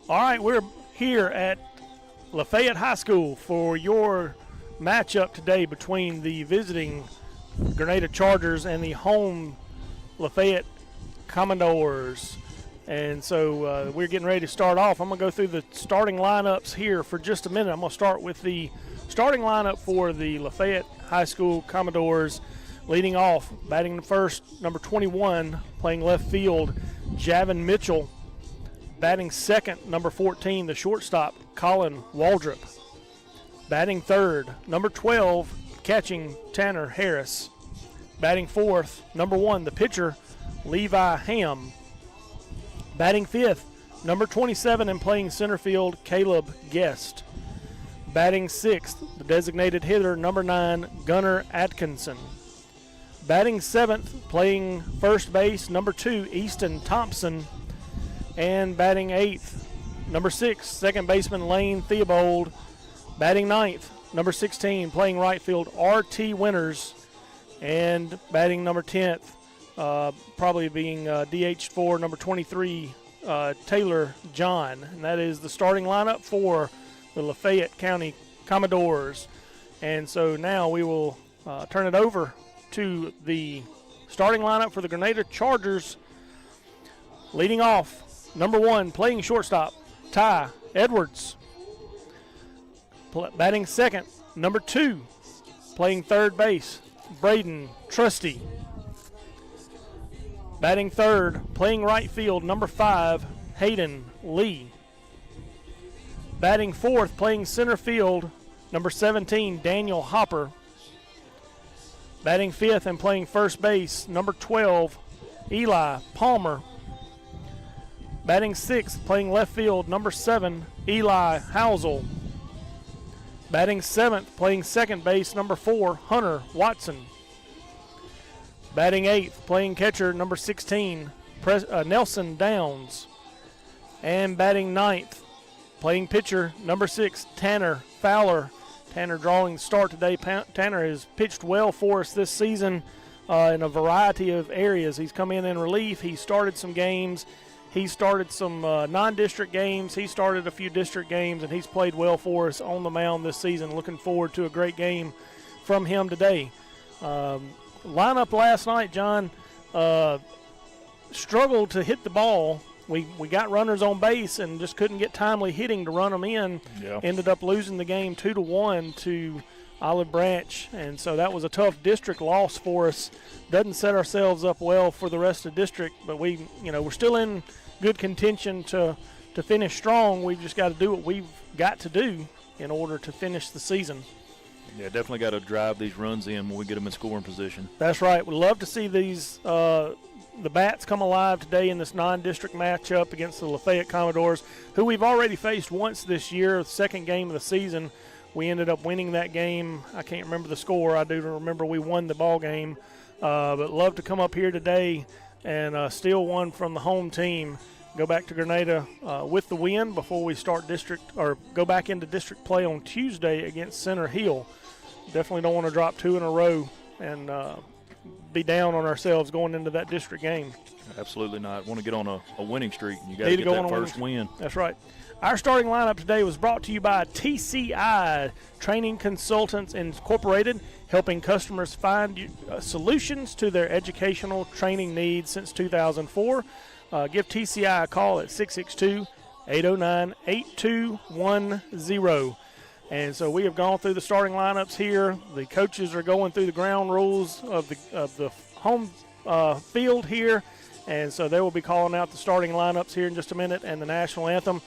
All right, we're here at Layfayette High School for your matchup today between the visiting Grenada Chargers and the home Layfayette Commadores. And so we're getting ready to start off. I'm going to go through the starting lineups here for just a minute. I'm going to start with the starting lineup for the Layfayette High School Commodores. Leading off, batting the first, number 21, playing left field, Javin Mitchell. Batting second, number 14, the shortstop, Colin Waldrop. Batting third, number 12, catching Tanner Harris. Batting fourth, number 1, the pitcher, Levi Ham. Batting fifth, number 27, and playing center field, Caleb Guest. Batting sixth, the designated hitter, number 9, Gunnar Atkinson. Batting seventh, playing first base, number 2, Easton Thompson. And batting eighth, number 6, second baseman Lane Theobald. Batting ninth, number 16, playing right field, R.T. Winters. And batting number 10th, probably being DH for number 23, Taylor John. And that is the starting lineup for the Layfayette County Commodores. And so now we will turn it over to the starting lineup for the Grenada Chargers. Leading off, number 1, playing shortstop, Ty Edwards. Batting second, number 2, playing third base, Braden Trusty. Batting third, playing right field, number 5, Hayden Lee. Batting fourth, playing center field, number 17, Daniel Hopper. Batting fifth and playing first base, number 12, Eli Palmer. Batting sixth, playing left field, number 7, Eli Housel. Batting seventh, playing second base, number 4, Hunter Watson. Batting eighth, playing catcher, number 16, Nelson Downs. And batting ninth, playing pitcher, number 6, Tanner Fowler. Tanner drawing the start today. Tanner has pitched well for us this season in a variety of areas. He's come in relief. He started some games. He started some non-district games. He started a few district games, and he's played well for us on the mound this season. Looking forward to a great game from him today. Lineup last night, John, struggled to hit the ball. We got runners on base and just couldn't get timely hitting to run them in. Yeah. Ended up losing the game 2-1 to Olive Branch, and so that was a tough district loss for us. Doesn't set ourselves up well for the rest of the district, but we're still in good contention to finish strong. We've just got to do what we've got to do in order to finish the season. Yeah, definitely got to drive these runs in when we get them in scoring position. That's right. We'd love to see these the bats come alive today in this non-district matchup against the Layfayette Commodores, who we've already faced once this year, the second game of the season. We ended up winning that game. I can't remember the score. I do remember we won the ball game. But love to come up here today and steal one from the home team. Go back to Grenada with the win before we start go back into district play on Tuesday against Center Hill. Definitely don't want to drop 2 in a row and be down on ourselves going into that district game. Absolutely not. Want to get on a winning streak. You got to get that first win. That's right. Our starting lineup today was brought to you by TCI, Training Consultants Incorporated, helping customers find solutions to their educational training needs since 2004. Give TCI a call at 662-809-8210. And so we have gone through the starting lineups here. The coaches are going through the ground rules of the home field here. And so they will be calling out the starting lineups here in just a minute and the national anthem.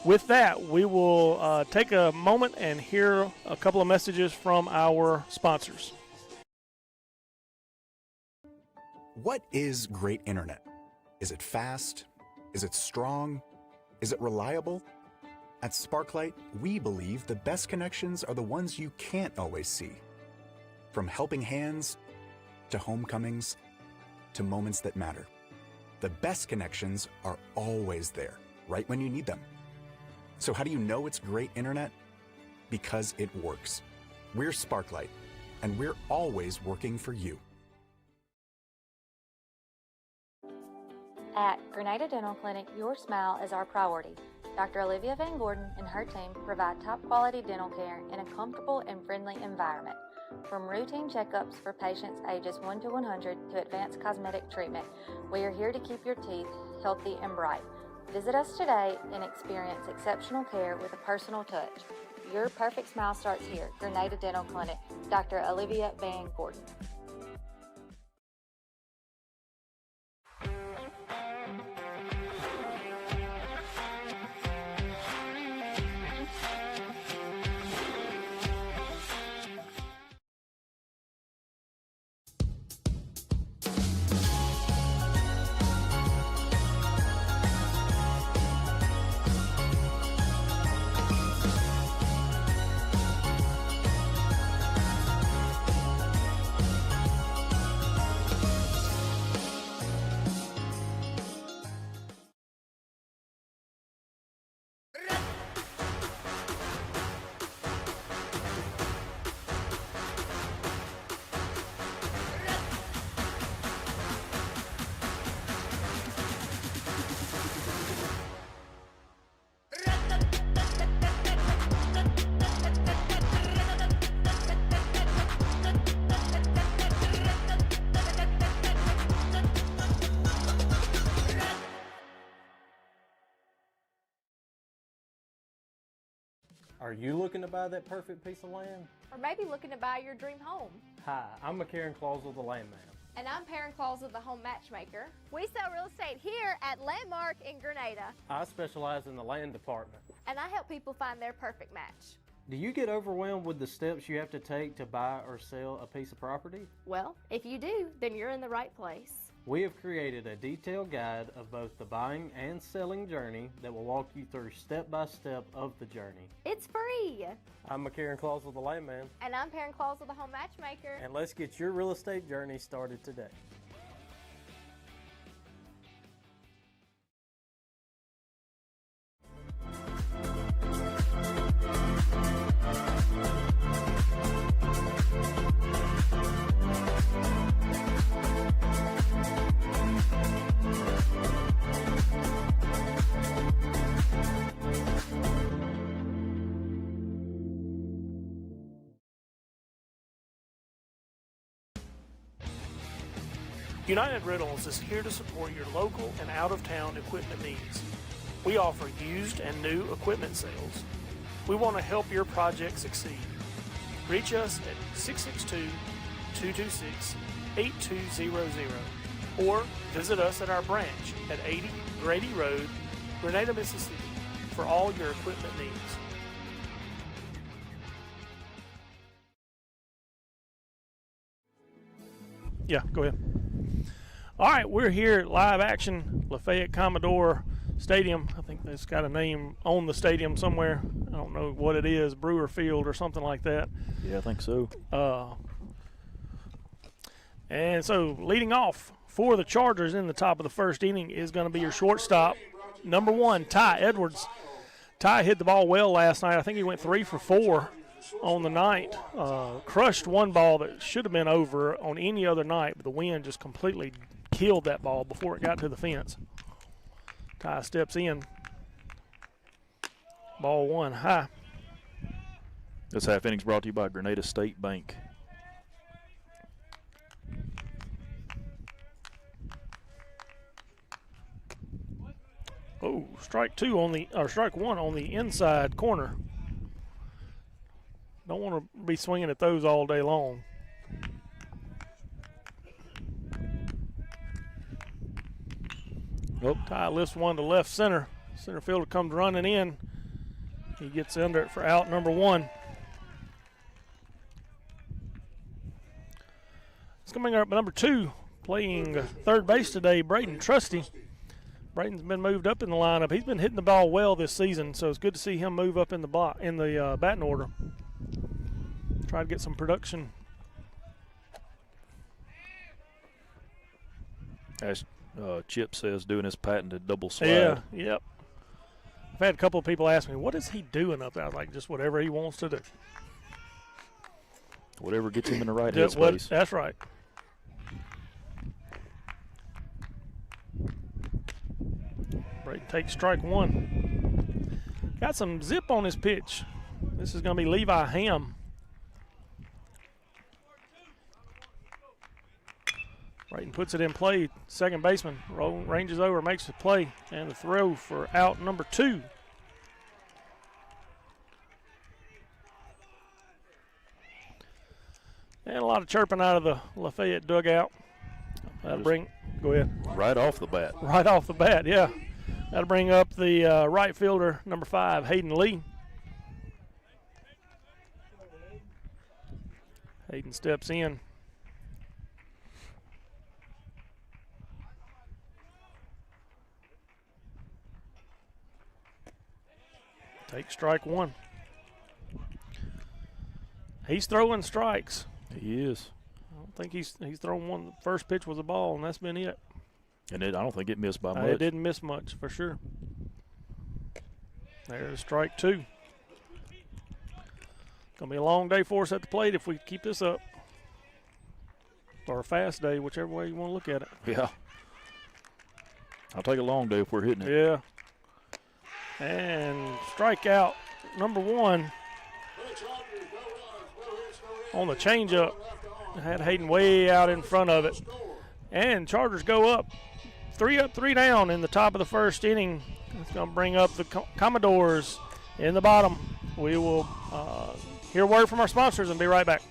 With that, we will take a moment and hear a couple of messages from our sponsors. What is great internet? Is it fast? Is it strong? Is it reliable? At Sparklight, we believe the best connections are the ones you can't always see. From helping hands, to homecomings, to moments that matter. The best connections are always there, right when you need them. So how do you know it's great internet? Because it works. We're Sparklight, and we're always working for you. At Grenada Dental Clinic, your smile is our priority. Dr. Olivia Van Gordon and her team provide top-quality dental care in a comfortable and friendly environment. From routine checkups for patients ages 1 to 100 to advanced cosmetic treatment, we are here to keep your teeth healthy and bright. Visit us today and experience exceptional care with a personal touch. Your perfect smile starts here. Grenada Dental Clinic. Dr. Olivia Van Gordon. Are you looking to buy that perfect piece of land? Or maybe looking to buy your dream home. Hi, I'm McCarran Clausel, the landman. And I'm Perrin Clausel, the home matchmaker. We sell real estate here at Landmark in Grenada. I specialize in the land department. And I help people find their perfect match. Do you get overwhelmed with the steps you have to take to buy or sell a piece of property? Well, if you do, then you're in the right place. We have created a detailed guide of both the buying and selling journey that will walk you through step by step of the journey. It's free. I'm McCarran Clausel, the landman. And I'm Perrin Clausel, the home matchmaker. And let's get your real estate journey started today. United Rentals is here to support your local and out-of-town equipment needs. We offer used and new equipment sales. We want to help your project succeed. Reach us at 662-226-8200 or visit us at our branch at 80 Grady Road, Grenada, Mississippi for all your equipment needs. Yeah, go ahead. All right, we're here at live action Layfayette Commodore Stadium. I think that's got a name on the stadium somewhere. I don't know what it is, Brewer Field or something like that. Yeah, I think so. And so leading off for the Chargers in the top of the first inning is going to be your shortstop, number 1, Ty Edwards. Ty hit the ball well last night. I think he went 3 for 4 on the night. Crushed one ball that should have been over on any other night, but the wind just completely killed that ball before it got to the fence. Ty steps in. Ball 1 high. This half inning's brought to you by Grenada State Bank. Oh, strike 1 on the inside corner. Don't want to be swinging at those all day long. Nope. Ty lifts one to left center. Center fielder comes running in. He gets under it for out number 1. It's coming up number 2, playing third base today, Braden Trusty. Braden's been moved up in the lineup. He's been hitting the ball well this season, so it's good to see him move up in the batting order. Try to get some production. As Chip says, doing his patented double slide. Yeah, yep. I've had a couple of people ask me, what is he doing up there? I was like, just whatever he wants to do. Whatever gets him in the right headspace. That's right. Brayton takes strike 1. got some zip on his pitch. This is going to be Levi Ham. Brayton puts it in play. Second baseman ranges over, makes the play, and the throw for out number 2. And a lot of chirping out of the Lafayette dugout. That'll bring, go ahead. Right off the bat. Right off the bat, yeah. That'll bring up the right fielder, number 5, Hayden Lee. Hayden steps in. Take strike 1. He's throwing strikes. He is. I don't think he's thrown one. The first pitch was a ball, and that's been it. And I don't think it missed by much. It didn't miss much, for sure. There's strike 2. Going to be a long day for us at the plate if we keep this up. Or a fast day, whichever way you want to look at it. Yeah. I'll take a long day if we're hitting it. Yeah. And strikeout number 1 on the changeup. Had Hayden way out in front of it. And Chargers go up 3 up, 3 down in the top of the first inning. It's going to bring up the Commodores in the bottom. We will hear word from our sponsors and be right back.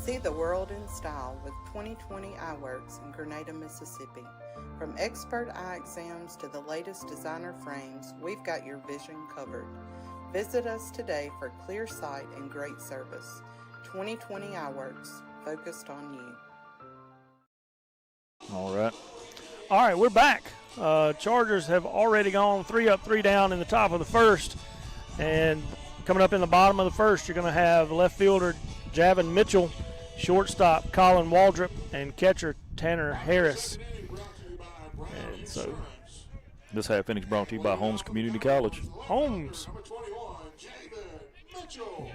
See the world in style with 2020 Eyeworks in Grenada, Mississippi. From expert eye exams to the latest designer frames, we've got your vision covered. Visit us today for clear sight and great service. 2020 Eyeworks, focused on you. All right. All right, we're back. Chargers have already gone 3 up, 3 down in the top of the first. And coming up in the bottom of the first, you're going to have left fielder Javin Mitchell, shortstop Colin Waldrop, and catcher Tanner Harris. And so this half inning is brought to you by Holmes Community College. Holmes.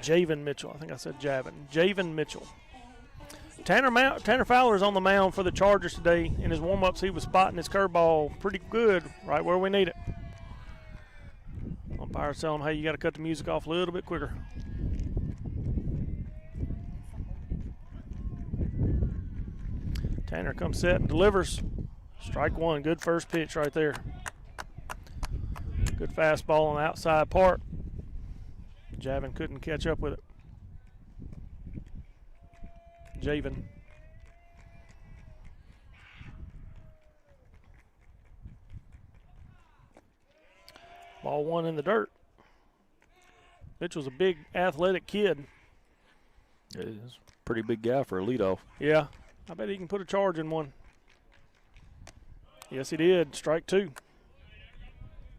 Javin Mitchell. I think I said Javin. Javin Mitchell. Tanner Fowler is on the mound for the Chargers today. In his warm-ups, he was spotting his curveball pretty good, right where we need it. Umpires tell him, hey, you got to cut the music off a little bit quicker. Tanner comes set and delivers. Strike 1. Good first pitch right there. Good fastball on the outside part. Javin couldn't catch up with it. Javin. Ball 1 in the dirt. Mitchell's a big athletic kid. He's a pretty big guy for a leadoff. Yeah. I bet he can put a charge in one. Yes, he did. Strike 2.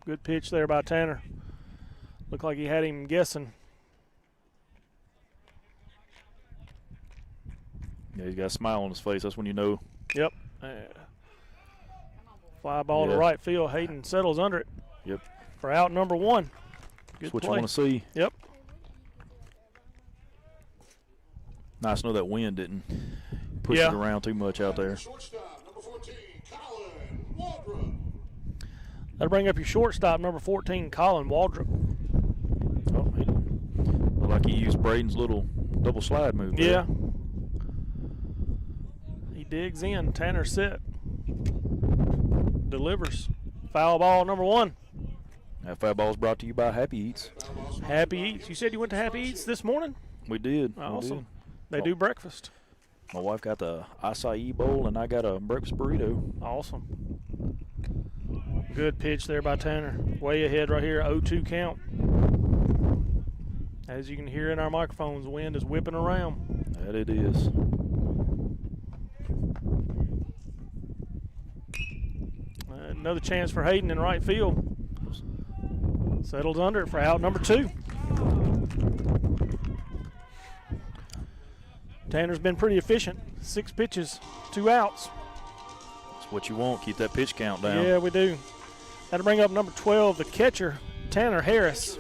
Good pitch there by Tanner. Looked like he had him guessing. Yeah, he's got a smile on his face. That's when you know. Yep. Fly ball to right field. Hayden settles under it. Yep. For out number 1. Good That's what play. you want to see. Yep. Nice to know that wind didn't push it around too much out there. That'll bring up your shortstop, number 14, Colin Waldrop. Oh, he looked like he used Braden's little double slide move there. Yeah. digs in. Tanner set. Delivers. Foul ball number 1. That foul ball is brought to you by Happy Eats. Happy Eats. You said you went to Happy Eats this morning? We did. Awesome. We did. They do breakfast. My wife got the acai bowl, and I got a breakfast burrito. Awesome. Good pitch there by Tanner. Way ahead right here, 0-2 count. As you can hear in our microphones, the wind is whipping around. That it is. Another chance for Hayden in right field. Settles under it for out number 2. Tanner's been pretty efficient. 6 pitches, 2 outs. That's what you want. Keep that pitch count down. Yeah, we do. That'll bring up number 12, the catcher, Tanner Harris.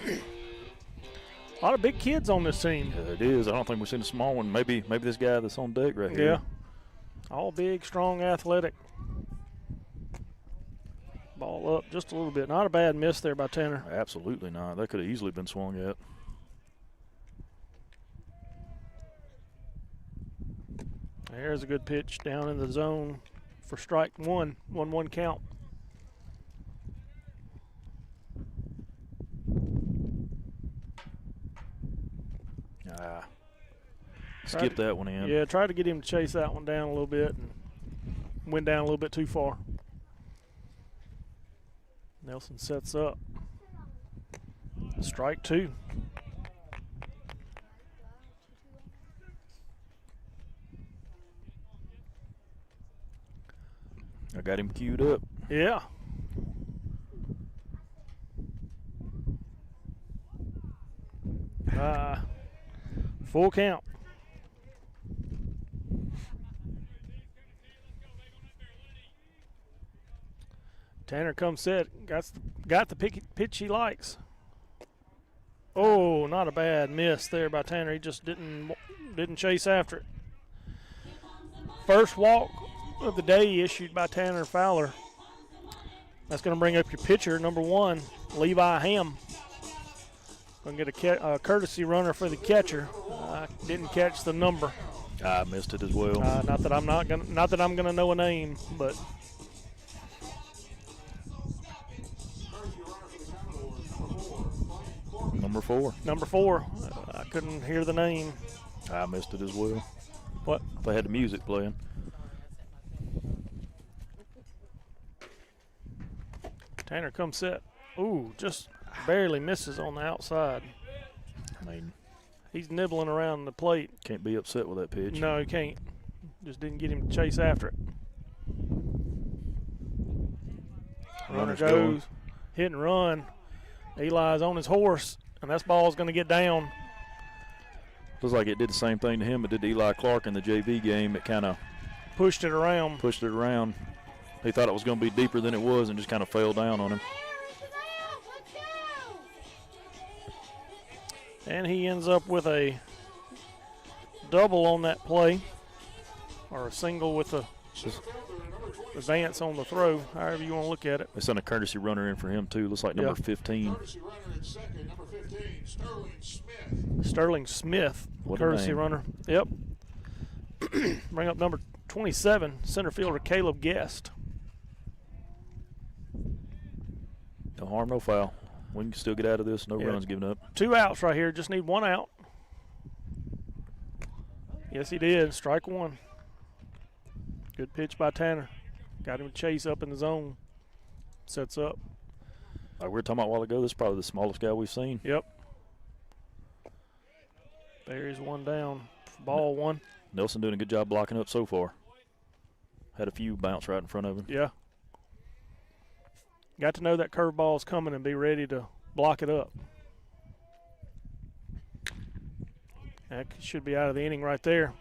A lot of big kids on this team. Yeah, it is. I don't think we've seen a small one. Maybe this guy that's on deck right here. Yeah. All big, strong, athletic. Ball up just a little bit. Not a bad miss there by Tanner. Absolutely not. That could have easily been swung at. There's a good pitch down in the zone for strike 1. 1-1 count. Skip that one in. Yeah, tried to get him to chase that one down a little bit and went down a little bit too far. Nelson sets up. Strike 2. I got him queued up. Yeah. Full count. Tanner comes set. Got the pitch he likes. Oh, not a bad miss there by Tanner. He just didn't chase after it. First walk of the day issued by Tanner Fowler. That's going to bring up your pitcher, number 1, Levi Ham. Going to get a courtesy runner for the catcher. Didn't catch the number. I missed it as well. Not that I'm gonna know a name, but Number 4. Number 4. I couldn't hear the name. I missed it as well. What? If I had the music playing. Tanner comes set. Ooh, just barely misses on the outside. I mean, he's nibbling around the plate. Can't be upset with that pitch. No, he can't. Just didn't get him to chase after it. Runner goes, hit and run. Eli's on his horse, and that ball's going to get down. Looks like it did the same thing to him it did to Eli Clark in the JV game. It kind of pushed it around. He thought it was going to be deeper than it was and just kind of fell down on him. And he ends up with a double on that play, or a single with a advance on the throw, however you want to look at it. They sent a courtesy runner in for him, too. Looks like number 15. Sterling Smith, what courtesy runner. Yep. Bring up number 27, center fielder Caleb Guest. No harm, no foul. We can still get out of this. No runs given up. 2 outs right here. Just need 1 out. Yes, he did. Strike 1. Good pitch by Tanner. Got him to chase up in the zone. Sets up. Like we were talking about a while ago, this is probably the smallest guy we've seen. Yep. Buries 1 down. Ball 1. Nelson doing a good job blocking up so far. Had a few bounce right in front of him. Yeah. Got to know that curveball is coming and be ready to block it up. That should be out of the inning right there.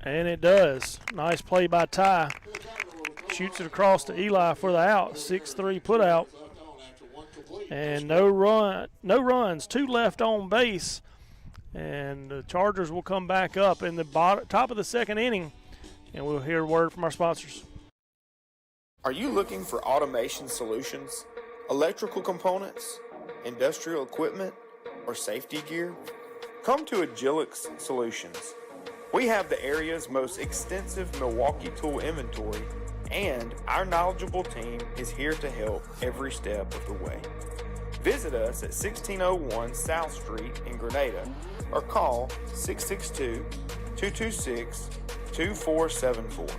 And it does. Nice play by Ty. Shoots it across to Eli for the out. 6-3 put out. And no runs. 2 left on base. And the Chargers will come back up in the top of the 2nd inning. And we'll hear a word from our sponsors. Are you looking for automation solutions, electrical components, industrial equipment, or safety gear? Come to Agilix Solutions. We have the area's most extensive Milwaukee tool inventory, and our knowledgeable team is here to help every step of the way. Visit us at 1601 South Street in Grenada or call 662-226-2474.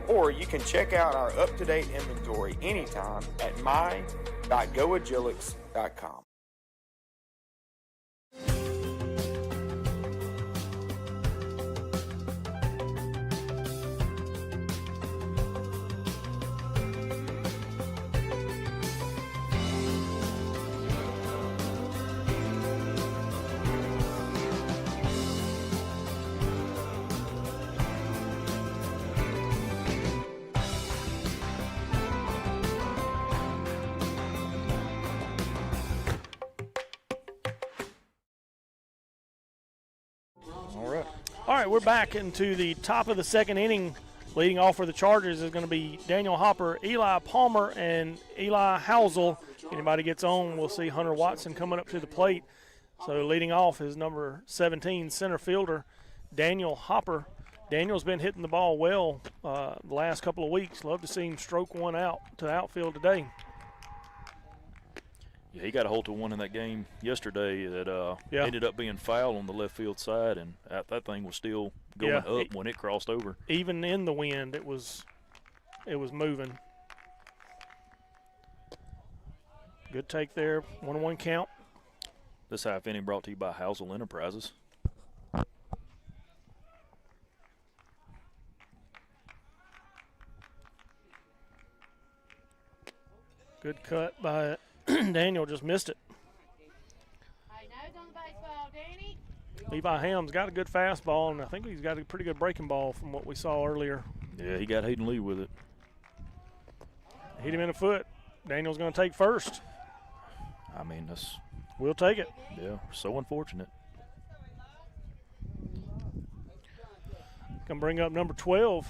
Or you can check out our up-to-date inventory anytime at my.goagilix.com. All right, we're back into the top of the second inning. Leading off for the Chargers is going to be Daniel Hopper, Eli Palmer, and Eli Housel. Anybody gets on, we'll see Hunter Watson coming up to the plate. So leading off is number 17, center fielder, Daniel Hopper. Daniel's been hitting the ball well the last couple of weeks. Love to see him stroke one out to the outfield today. Yeah, he got a hold of one in that game yesterday that Yeah. ended up being foul on the left field side, and that thing was still going up when it crossed over. Even in the wind, it was moving. Good take there, 1-1 count. This half inning brought to you by Housel Enterprises. Good cut by Daniel, just missed it. Levi Ham's got a good fastball, and I think he's got a pretty good breaking ball from what we saw earlier. Yeah, he got Hayden Lee with it. Hit him in the foot. Daniel's going to take first. I mean, that's We'll take it. yeah, so unfortunate. Going to bring up number 12,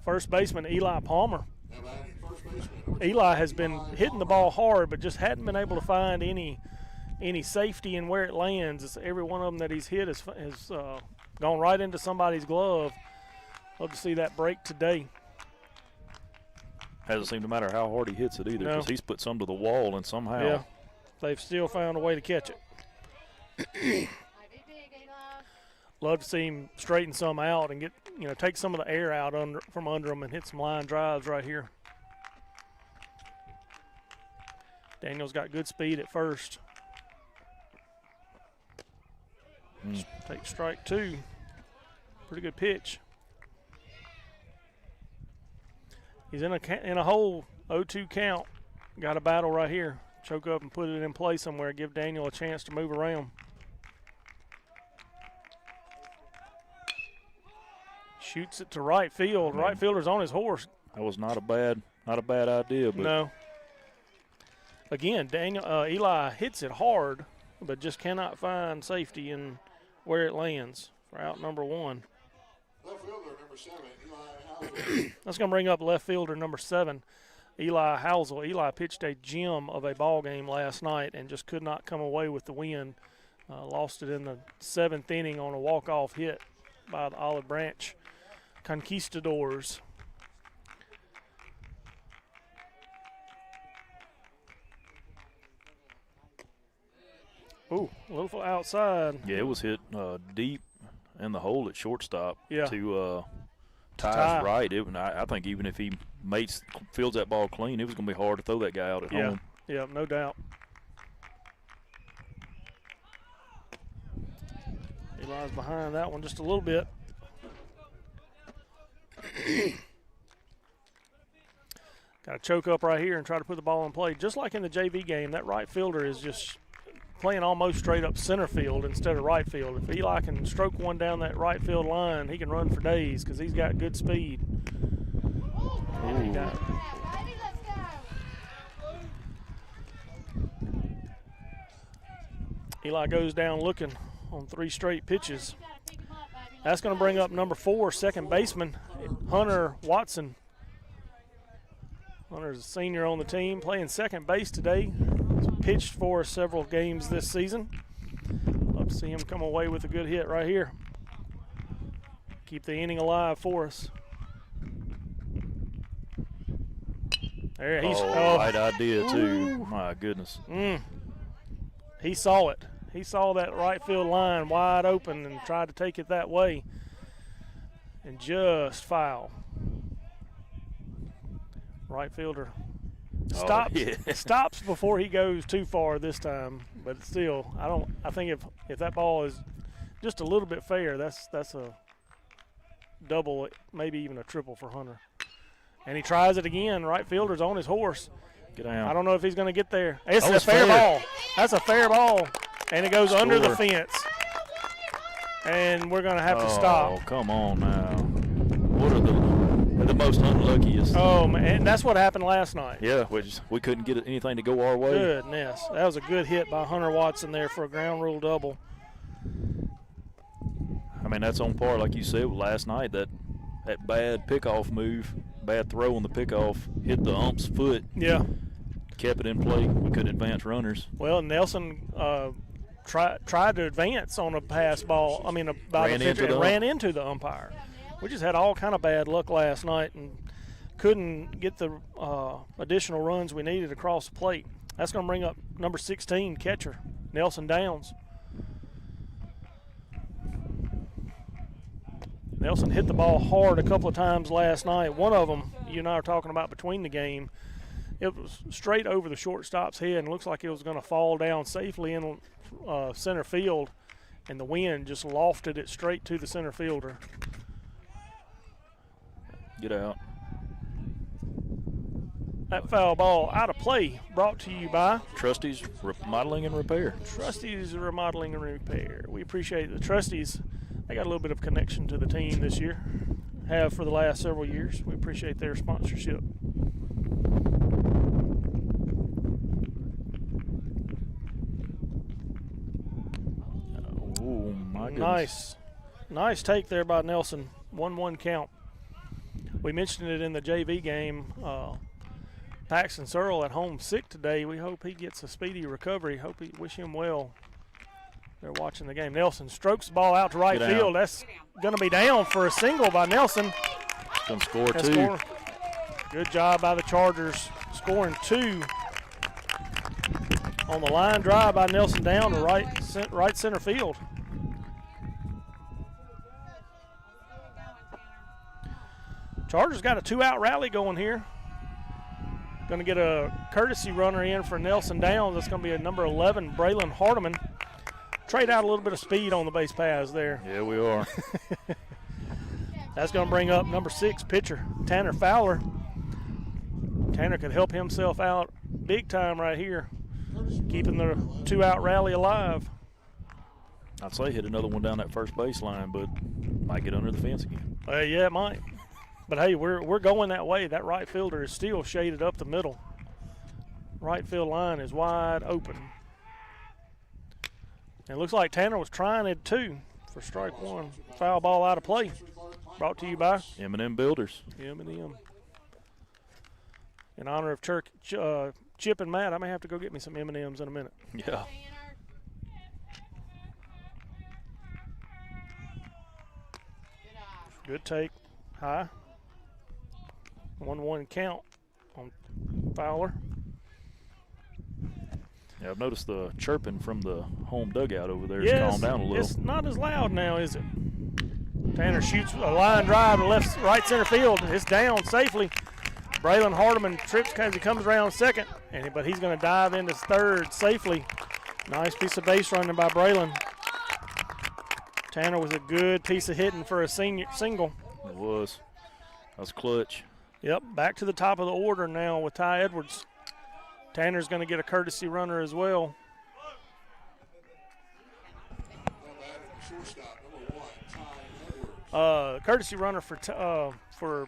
first baseman Eli Palmer. Eli has been hitting the ball hard, but just hadn't been able to find any safety in where it lands. It's every one of them that he's hit has gone right into somebody's glove. Love to see that break today. Hasn't seemed to matter how hard he hits it either, No. because he's put some to the wall, and somehow Yeah, they've still found a way to catch it. Love to see him straighten some out and get, take some of the air out from under him and hit some line drives right here. Daniel's got good speed at first. Take strike two. Pretty good pitch. He's in a hole, 0-2 count. Got a battle right here. Choke up and put it in play somewhere. Give Daniel a chance to move around. Shoots it to right field. Right fielder's on his horse. that was not a bad idea. But No. Again, Eli hits it hard, but just cannot find safety in where it lands for out number one. Left fielder number 7, Eli Housel. That's going to bring up left fielder number 7, Eli Housel. Eli pitched a gem of a ball game last night and just could not come away with the win. Lost it in the 7th inning on a walk-off hit by the Olive Branch Conquistadors. Ooh, a little outside. yeah, it was hit deep in the hole at shortstop Yeah. to Ty's Ty. right. I think even if he fields that ball clean, it was going to be hard to throw that guy out at home. Yeah, no doubt. Eli's behind that one just a little bit. Got to choke up right here and try to put the ball in play. Just like in the JV game, that right fielder is just playing almost straight up center field instead of right field. If Eli can stroke one down that right field line, he can run for days because he's got good speed. And he got Eli goes down looking on 3 straight pitches. That's going to bring up number 4, second baseman, Hunter Watson. Hunter's a senior on the team, playing second base today. He's pitched for several games this season. Love See him come away with a good hit right here. Keep the inning alive for us. There, he's right idea too. My goodness. He saw it. He saw that right field line wide open and tried to take it that way. And just foul. Right fielder stops before he goes too far this time, but still, I think if that ball is just a little bit fair, that's a double, maybe even a triple for Hunter. And he tries it again. Right fielder's on his horse. Get down. I don't know if he's going to get there. It's a fair ball. That's a fair ball, and it goes under the fence. And we're going to have to stop. Oh, come on now. What are the most unluckiest? Oh, man, that's what happened last night. Yeah, we couldn't get anything to go our way. Goodness. That was a good hit by Hunter Watson there for a ground rule double. I mean, that's on par, like you said, with last night. That bad pickoff move, bad throw on the pickoff, hit the ump's foot. Yeah. Kept it in play. We couldn't advance runners. Well, Nelson tried to advance on a pass ball. I mean, ran into the umpire. We just had all kind of bad luck last night and couldn't get the additional runs we needed across the plate. That's going to bring up number 16, catcher, Nelson Downs. Nelson hit the ball hard a couple of times last night. One of them, you and I were talking about between the game, it was straight over the shortstop's head and looks like it was going to fall down safely in center field, and the wind just lofted it straight to the center fielder. Get out. That foul ball out of play, brought to you by Trustees Remodeling and Repair. Trustees Remodeling and Repair. We appreciate the Trustees. They got a little bit of connection to the team this year, have for the last several years. We appreciate their sponsorship. Oh, my goodness. Nice take there by Nelson. 1-1 count. We mentioned it in the JV game. Paxton Searle at home sick today. We hope he gets a speedy recovery. Wish him well. They're watching the game. Nelson strokes the ball out to right field. That's going to be down for a single by Nelson. Going to score two. Good job by the Chargers, scoring two. On the line drive by Nelson down to right center field. Chargers got a 2-out rally going here. Going to get a courtesy runner in for Nelson Downs. That's going to be a number 11, Braylon Hardiman. Trade out a little bit of speed on the base paths there. Yeah, we are. That's going to bring up number 6, pitcher, Tanner Fowler. Tanner could help himself out big time right here, keeping the 2-out rally alive. I'd say hit another one down that first baseline, but might get under the fence again. Yeah, it might. But, hey, we're going that way. That right fielder is still shaded up the middle. Right field line is wide open. And it looks like Tanner was trying it, too, for strike one. Foul ball out of play. Brought to you by M&M Builders. M&M. In honor of Chip and Matt, I may have to go get me some M&Ms in a minute. Yeah. Good take. High. 1-1 count on Fowler. Yeah, I've noticed the chirping from the home dugout over there has calmed down a little. It's not as loud now, is it? Tanner shoots a line drive to right center field. It's down safely. Braylon Hardiman trips as he comes around second, but he's going to dive into third safely. Nice piece of base running by Braylon. Tanner was a good piece of hitting for a single. It was. That was clutch. Yep, back to the top of the order now with Ty Edwards. Tanner's going to get a courtesy runner as well. Courtesy runner for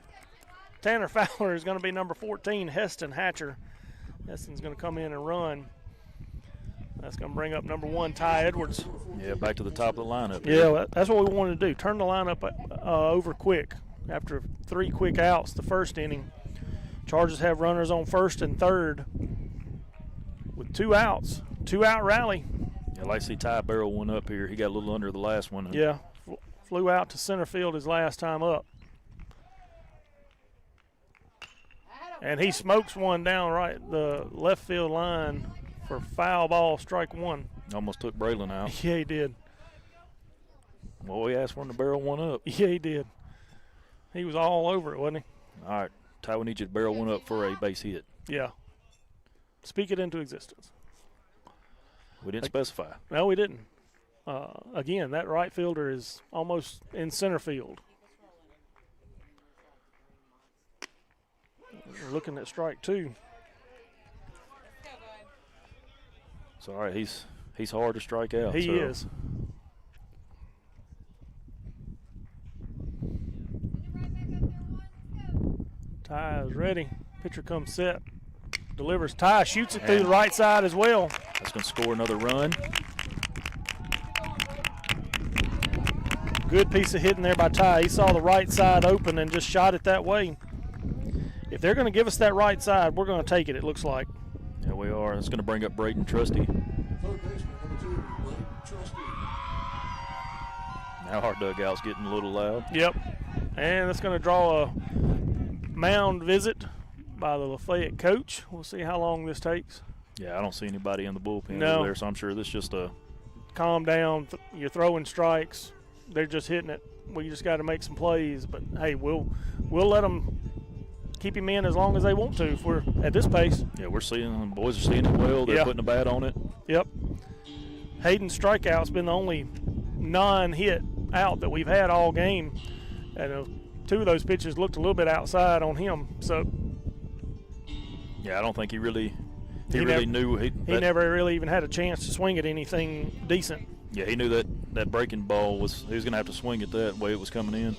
Tanner Fowler is going to be number 14, Heston Hatcher. Heston's going to come in and run. That's going to bring up number 1, Ty Edwards. Yeah, back to the top of the lineup. Yeah, that's what we wanted to do. Turn the lineup over quick. After 3 quick outs the first inning, Chargers have runners on first and third with 2 outs. 2-out rally. Yeah, like see Ty barrel one up here. He got a little under the last one. Yeah, flew out to center field his last time up. And he smokes one down right the left field line for foul ball, strike one. Almost took Braylon out. Yeah, he did. Well, we asked for him to barrel one up. Yeah, he did. He was all over it, wasn't he? All right, Ty, we need you to barrel one up for a base hit. Yeah. Speak it into existence. We didn't specify. No, we didn't. Again, that right fielder is almost in center field. We're looking at strike two. So, all right, he's hard to strike out. He is. Ty is ready. Pitcher comes set. Delivers. Ty shoots it through the right side as well. That's going to score another run. Good piece of hitting there by Ty. He saw the right side open and just shot it that way. If they're going to give us that right side, we're going to take it, it looks like. Yeah, we are. That's going to bring up Braden Trusty. Third baseman, number 2, Braden Trusty. Now our dugout's getting a little loud. Yep. And that's going to draw a mound visit by the Lafayette coach. We'll see how long this takes. Yeah, I don't see anybody in the bullpen No. over there, so I'm sure this is just a Calm down. You're throwing strikes. They're just hitting it. We just got to make some plays. But, hey, we'll let them keep him in as long as they want to if we're at this pace. Yeah, we're seeing the boys are seeing it well. They're putting a bat on it. Yep. Hayden's strikeout's been the only non-hit out that we've had all game. And two of those pitches looked a little bit outside on him. So yeah, I don't think he really never knew. He never really even had a chance to swing at anything decent. Yeah, he knew that breaking ball he was going to have to swing it that way it was coming in.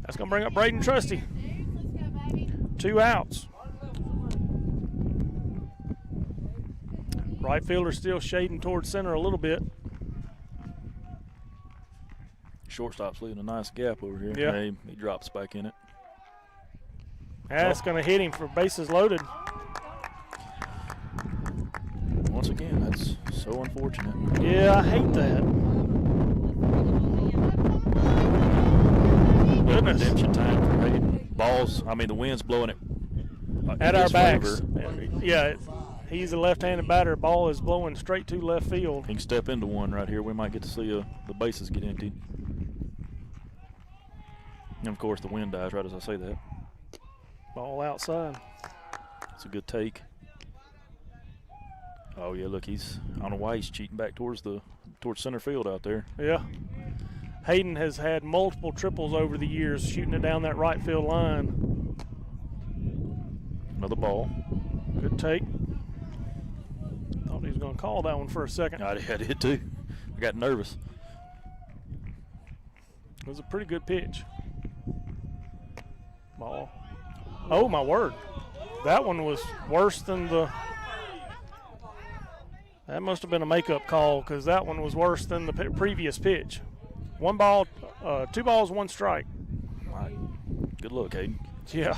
That's going to bring up Braden Trusty. 2 outs. Right fielder still shading towards center a little bit. Shortstop's leaving a nice gap over here. Yeah. He drops back in it. That's going to hit him for bases loaded. Once again, that's so unfortunate. Yeah, I hate that. Goodness. Redemption time for Hayden. Balls, the wind's blowing it At our backs. Favor. Yeah, he's a left-handed batter. Ball is blowing straight to left field. He can step into one right here. We might get to see the bases get emptied. And, of course, the wind dies right as I say that. Ball outside. It's a good take. Oh, yeah, look, I don't know why he's cheating back towards center field out there. Yeah. Hayden has had multiple triples over the years shooting it down that right field line. Another ball. Good take. Thought he was going to call that one for a second. I did too. I got nervous. It was a pretty good pitch. Ball. Oh, my word. That one was worse than that must have been a makeup call because that one was worse than the previous pitch. 1 ball, 2 balls, 1 strike. All right. Good look, Hayden. Yeah.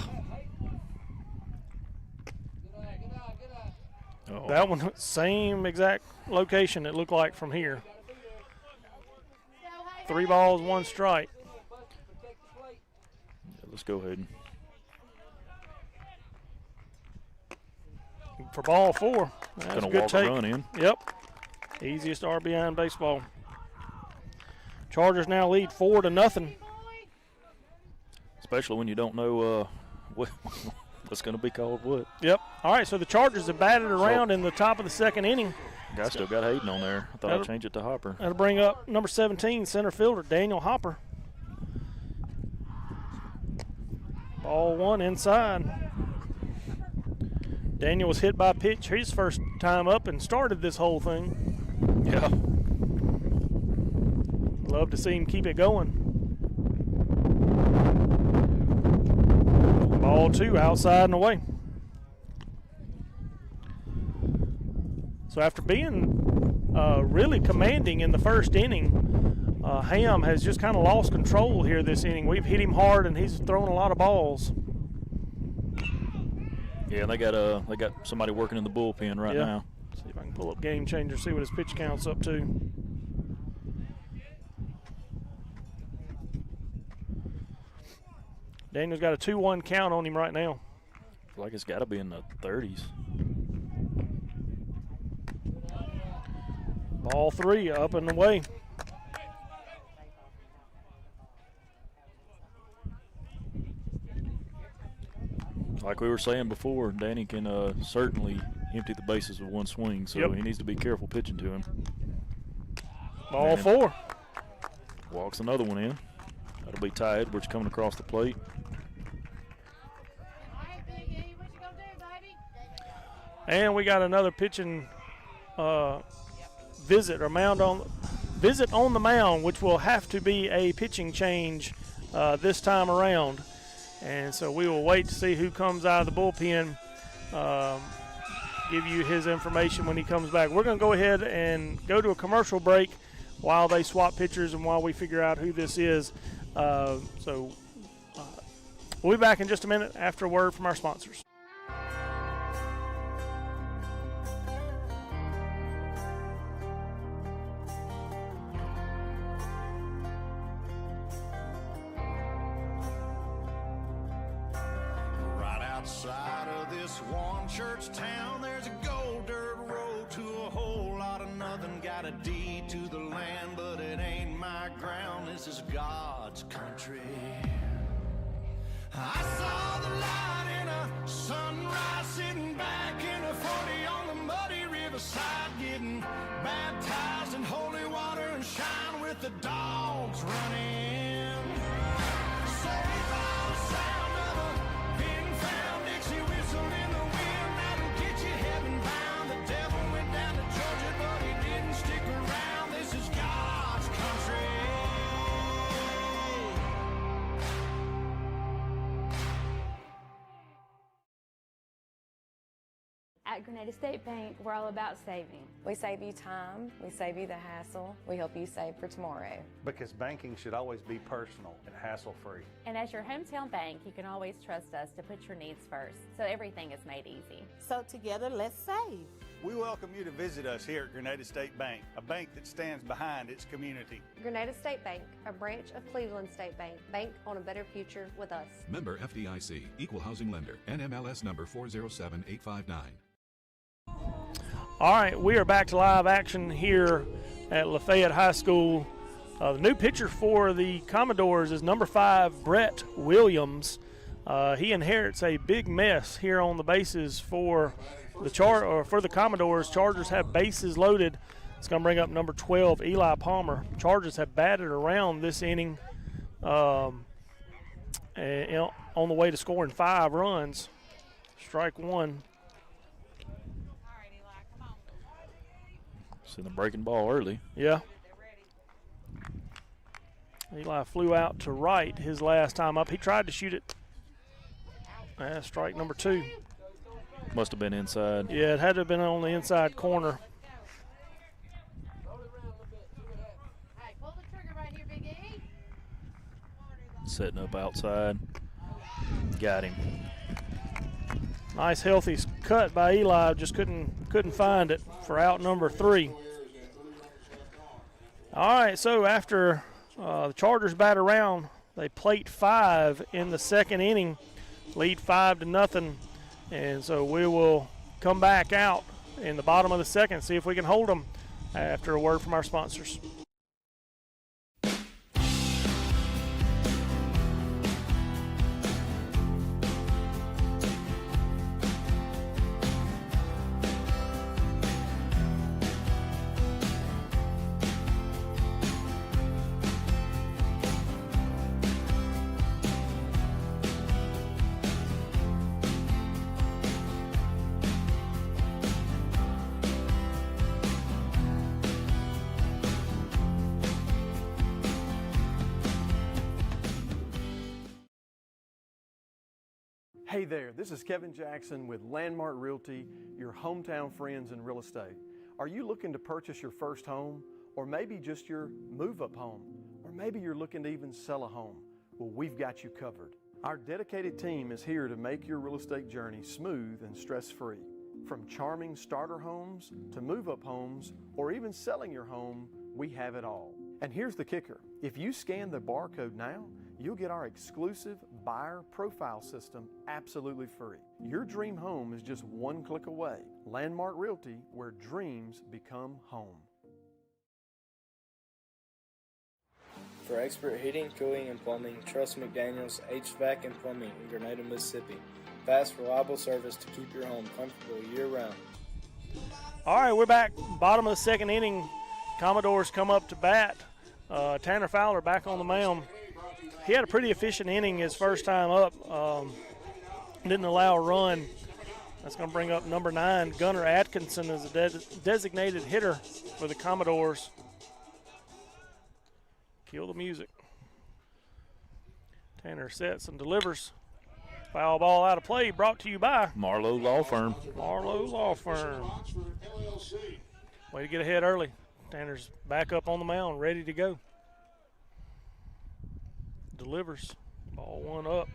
Uh-oh. That one, same exact location it looked like from here. 3 balls, 1 strike. Yeah, let's go, Hayden. For ball 4. That's Gonna a good walk take. a run in. Yep. Easiest RBI in baseball. Chargers now lead 4-0. Especially when you don't know what's going to be called what. Yep. All right, so the Chargers have batted around in the top of the 2nd inning. Guy still got Hayden on there. I thought I'd change it to Hopper. That'll bring up number 17, center fielder Daniel Hopper. Ball 1 inside. Daniel was hit by a pitch his first time up and started this whole thing. Yeah. Love to see him keep it going. Ball 2 outside and away. So after being really commanding in the first inning, Ham has just kind of lost control here this inning. We've hit him hard and he's thrown a lot of balls. Yeah, they got somebody working in the bullpen right Yeah. now. See if I can pull up Game Changer, see what his pitch count's up to. Daniel's got a 2-1 count on him right now. I feel like it's got to be in the 30s. Ball 3 up and away. Like we were saying before, Danny can certainly empty the bases with one swing, so Yep. he needs to be careful pitching to him. Ball And 4. Walks another one in. That'll be Ty Edwards coming across the plate. And we got another pitching visit on the mound, which will have to be a pitching change this time around. And so we will wait to see who comes out of the bullpen. Give you his information when he comes back. We're going to go ahead and go to a commercial break while they swap pitchers and while we figure out who this is. We'll be back in just a minute after a word from our sponsors. Outside of this one church town, there's a gold dirt road to a whole lot of nothing. Got a deed to the land, but it ain't my ground. This is God's country. I saw the light in a sunrise, sitting back in a 40 on the muddy riverside, getting baptized in holy water and shine with the dogs running. Saved by the sound of a pin-found Dixie whistle in the wind. That'll get you heaven-bound. The devil went down to Georgia, but he didn't stick around. This is God's country. At Grenada State Bank, we're all about saving. We save you time, we save you the hassle, we help you save for tomorrow. Because banking should always be personal and hassle-free. And as your hometown bank, you can always trust us to put your needs first, so everything is made easy. So together, let's save. We welcome you to visit us here at Grenada State Bank, a bank that stands behind its community. Grenada State Bank, a branch of Cleveland State Bank. Bank on a better future with us. Member FDIC, Equal Housing Lender, NMLS number 407859. All right, we are back to live action here at Layfayette High School. The new pitcher for the Commodores is number 5, Brett Williams. He inherits a big mess here on the bases for the Commodores. Chargers have bases loaded. It's going to bring up number 12, Eli Palmer. Chargers have batted around this inning and on the way to scoring 5 runs. Strike 1. Seeing the breaking ball early. Yeah. Eli flew out to right his last time up. He tried to shoot it. Strike number 2. Must have been inside. Yeah, it had to have been on the inside corner. Setting up outside. Got him. Nice healthy cut by Eli, just couldn't find it for out number 3. All right, so after the Chargers bat around, they plate 5 in the second inning, lead 5-0, and so we will come back out in the bottom of the second, see if we can hold them after a word from our sponsors. Hey there, this is Kevin Jackson with Landmark Realty, your hometown friends in real estate. Are you looking to purchase your first home, or maybe just your move-up home, or maybe you're looking to even sell a home? Well, we've got you covered. Our dedicated team is here to make your real estate journey smooth and stress-free. From charming starter homes to move-up homes or even selling your home, we have it all. And here's the kicker. If you scan the barcode now, you'll get our exclusive buyer profile system absolutely free. Your dream home is just one click away. Landmark Realty, where dreams become home. For expert heating, cooling, and plumbing, trust McDaniels HVAC and Plumbing in Grenada, Mississippi. Fast, reliable service to keep your home comfortable year-round. All right, we're back. Bottom of the second inning. Commodores come up to bat. Tanner Fowler back on the mound. He had a pretty efficient inning his first time up. Didn't allow a run. That's going to bring up number 9, Gunnar Atkinson, as a designated hitter for the Commodores. Kill the music. Tanner sets and delivers. Foul ball out of play, brought to you by Marlowe Law Firm. Marlowe Law Firm. Way to get ahead early. Tanner's back up on the mound, ready to go. Delivers. Ball 1 up.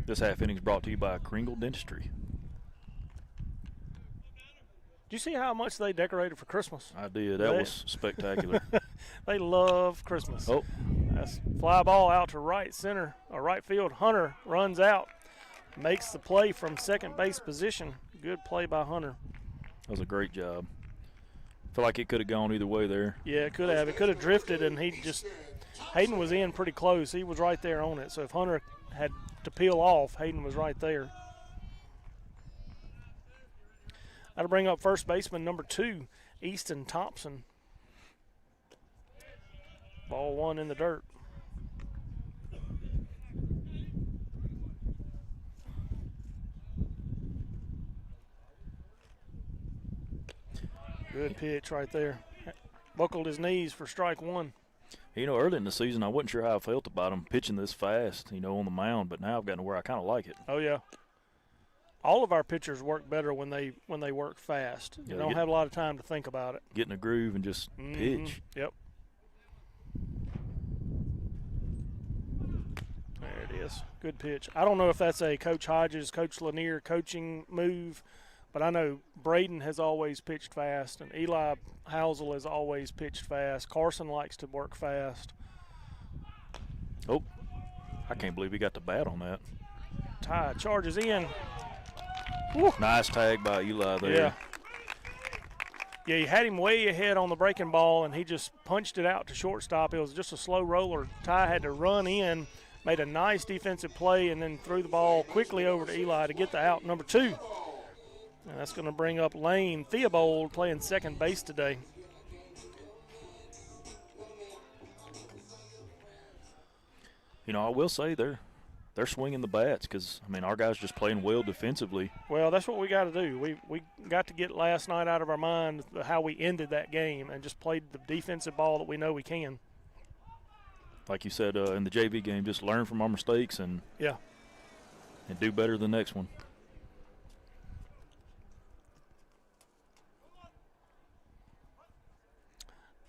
This half inning's brought to you by Kringle Dentistry. Did you see how much they decorated for Christmas? I did. That was spectacular. They love Christmas. Oh. That's fly ball out to right center, or right field. Hunter runs out, makes the play from second base position. Good play by Hunter. That was a great job. Feel like it could have gone either way there. Yeah, it could have. It could have drifted, and Hayden was in pretty close. He was right there on it. So if Hunter had to peel off, Hayden was right there. That'll bring up first baseman number 2, Easton Thompson. Ball 1 in the dirt. Good pitch right there. Buckled his knees for strike 1. You know, early in the season, I wasn't sure how I felt about him pitching this fast, on the mound, but now I've gotten to where I kind of like it. Oh, yeah. All of our pitchers work better when they work fast. They don't have a lot of time to think about it. Get in a groove and just pitch. Yep. There it is. Good pitch. I don't know if that's a Coach Hodges, Coach Lanier coaching move, but I know Braden has always pitched fast, and Eli Housel has always pitched fast. Carson likes to work fast. Oh, I can't believe he got the bat on that. Ty charges in. Woo. Nice tag by Eli there. Yeah. Yeah, he had him way ahead on the breaking ball, and he just punched it out to shortstop. It was just a slow roller. Ty had to run in, made a nice defensive play, and then threw the ball quickly over to Eli to get the out number 2. And that's going to bring up Lane Theobald playing second base today. I will say they're swinging the bats because, our guys just playing well defensively. Well, that's what we got to do. We got to get last night out of our mind how we ended that game and just played the defensive ball that we know we can. Like you said in the JV game, just learn from our mistakes and do better the next one.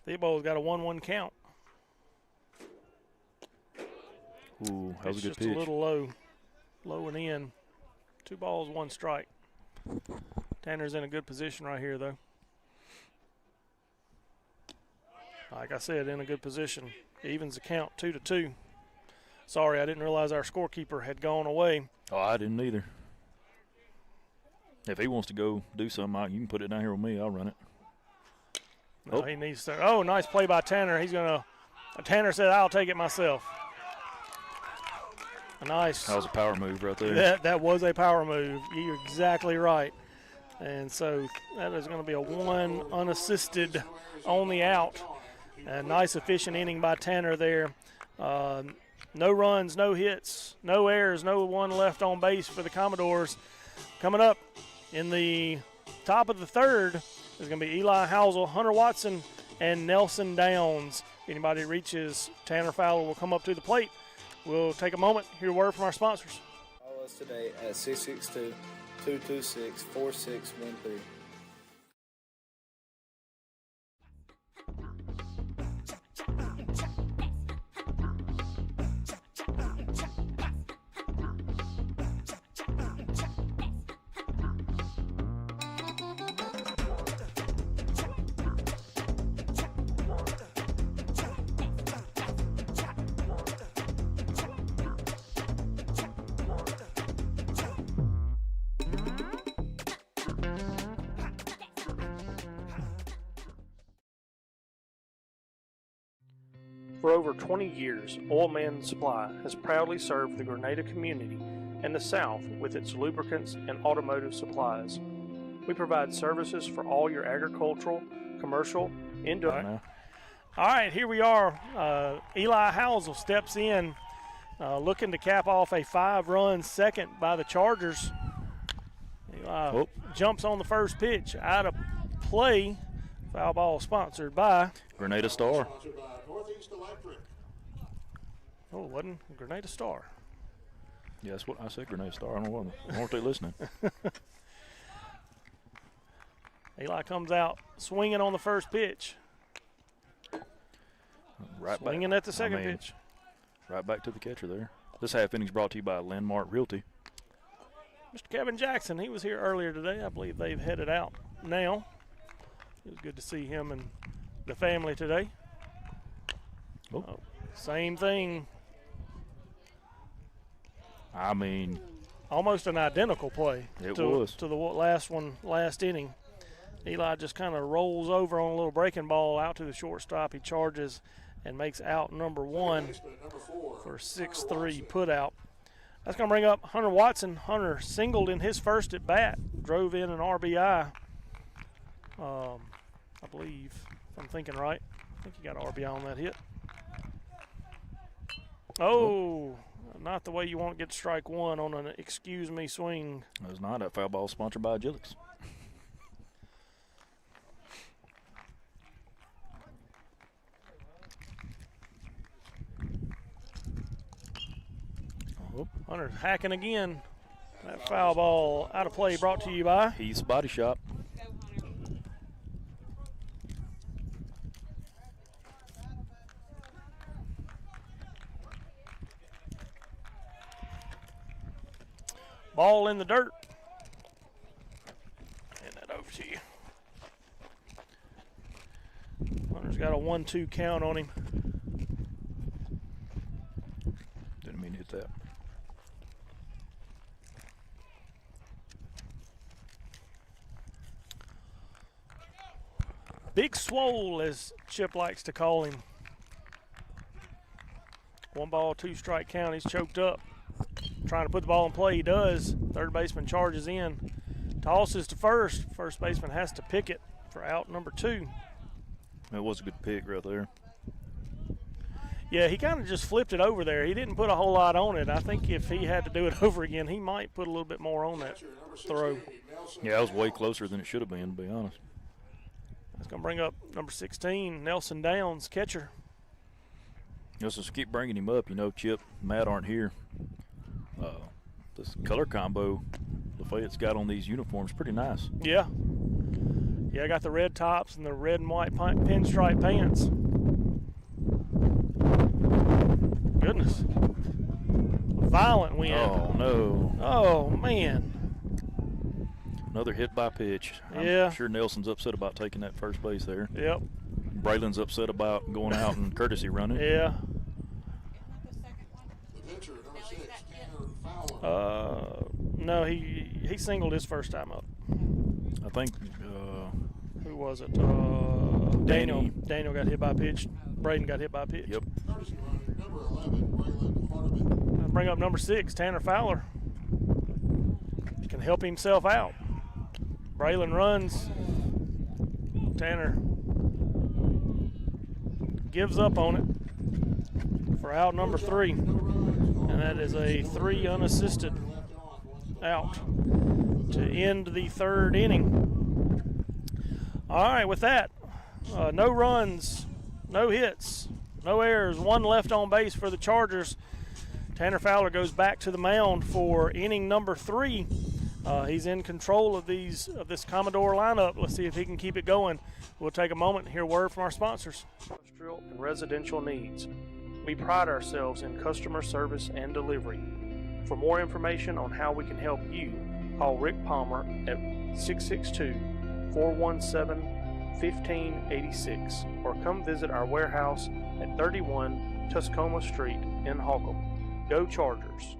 Theobald's got a 1-1 count. Ooh, that was a good pitch. pitch. Just a little low and in. 2 balls, 1 strike. Tanner's in a good position right here, though. Like I said, in a good position. Evens the count 2-2. Sorry, I didn't realize our scorekeeper had gone away. Oh, I didn't either. If he wants to go do something, you can put it down here with me. I'll run it. No, he needs to. Oh, nice play by Tanner. Tanner said, I'll take it myself. Nice. That was a power move right there. That was a power move. You're exactly right. And so that is going to be a 1 unassisted on the out. A nice efficient inning by Tanner there. No runs, no hits, no errors, no one left on base for the Commodores. Coming up in the top of the third is going to be Eli Housel, Hunter Watson, and Nelson Downs. If anybody reaches Tanner Fowler will come up to the plate. We'll take a moment, hear a word from our sponsors. Call us today at 662-226-4613. For over 20 years, Oil Man Supply has proudly served the Grenada community and the South with its lubricants and automotive supplies. We provide services for all your agricultural, commercial, indoor. All right, here we are. Eli Housel steps in, looking to cap off a 5-run second by the Chargers. Eli jumps on the first pitch, out of play. Foul ball sponsored by Grenada Star. Oh, it wasn't Grenada Star. Yeah, that's what I said, Grenada Star. I don't know why. Weren't they listening? Eli comes out swinging on the first pitch. Right swinging back. At the second pitch. Right back to the catcher there. This half inning's brought to you by Landmark Realty. Mr. Kevin Jackson, he was here earlier today. I believe they've headed out now. It was good to see him and the family today. Same thing. I mean, almost an identical play to the last inning. Eli just kind of rolls over on a little breaking ball out to the shortstop. He charges and makes out number 1 for 6-3 put out. That's going to bring up Hunter Watson. Hunter singled in his first at bat, drove in an RBI. I believe, if I'm thinking right. I think he got an RBI on that hit. Oh, not the way you want to get strike 1 on an excuse me swing. It was not. That foul ball sponsored by Agilix. Hunter's hacking again. That foul ball out of play brought to you by Heath's Body Shop. Ball in the dirt. Hand that over to you. Hunter's got a 1-2 count on him. Didn't mean to hit that. Big Swole, as Chip likes to call him. 1 ball, 2 strike count. He's choked up. Trying to put the ball in play. He does. Third baseman charges in. Tosses to first. First baseman has to pick it for out number 2. That was a good pick right there. Yeah, he kind of just flipped it over there. He didn't put a whole lot on it. I think if he had to do it over again, he might put a little bit more on that throw. Yeah, it was way closer than it should have been, to be honest. That's going to bring up number 16, Nelson Downs, catcher. Let's just keep bringing him up. You know, Chip, Matt aren't here. This color combo Lafayette's got on these uniforms pretty nice. Yeah. Yeah, I got the red tops and the red and white pinstripe pants. Goodness. Violent win. Oh, no. Oh, man. Another hit by pitch. I'm sure Nelson's upset about taking that first base there. Yep. Braylon's upset about going out and courtesy running. Yeah. No, he singled his first time up. I think. Who was it? Daniel. Daniel got hit by a pitch. Braden got hit by a pitch. Yep. I'll bring up number 6, Tanner Fowler. He can help himself out. Braylon runs. Tanner gives up on it for out number 3. And that is a 3 unassisted out to end the 3rd inning. All right, with that, no runs, no hits, no errors, 1 left on base for the Chargers. Tanner Fowler goes back to the mound for inning number 3. He's in control of this Commodore lineup. Let's see if he can keep it going. We'll take a moment and hear a word from our sponsors. Industrial and residential needs. We pride ourselves in customer service and delivery. For more information on how we can help you, call Rick Palmer at 662-417-1586 or come visit our warehouse at 31 Tuscoma Street in Holcomb. Go Chargers!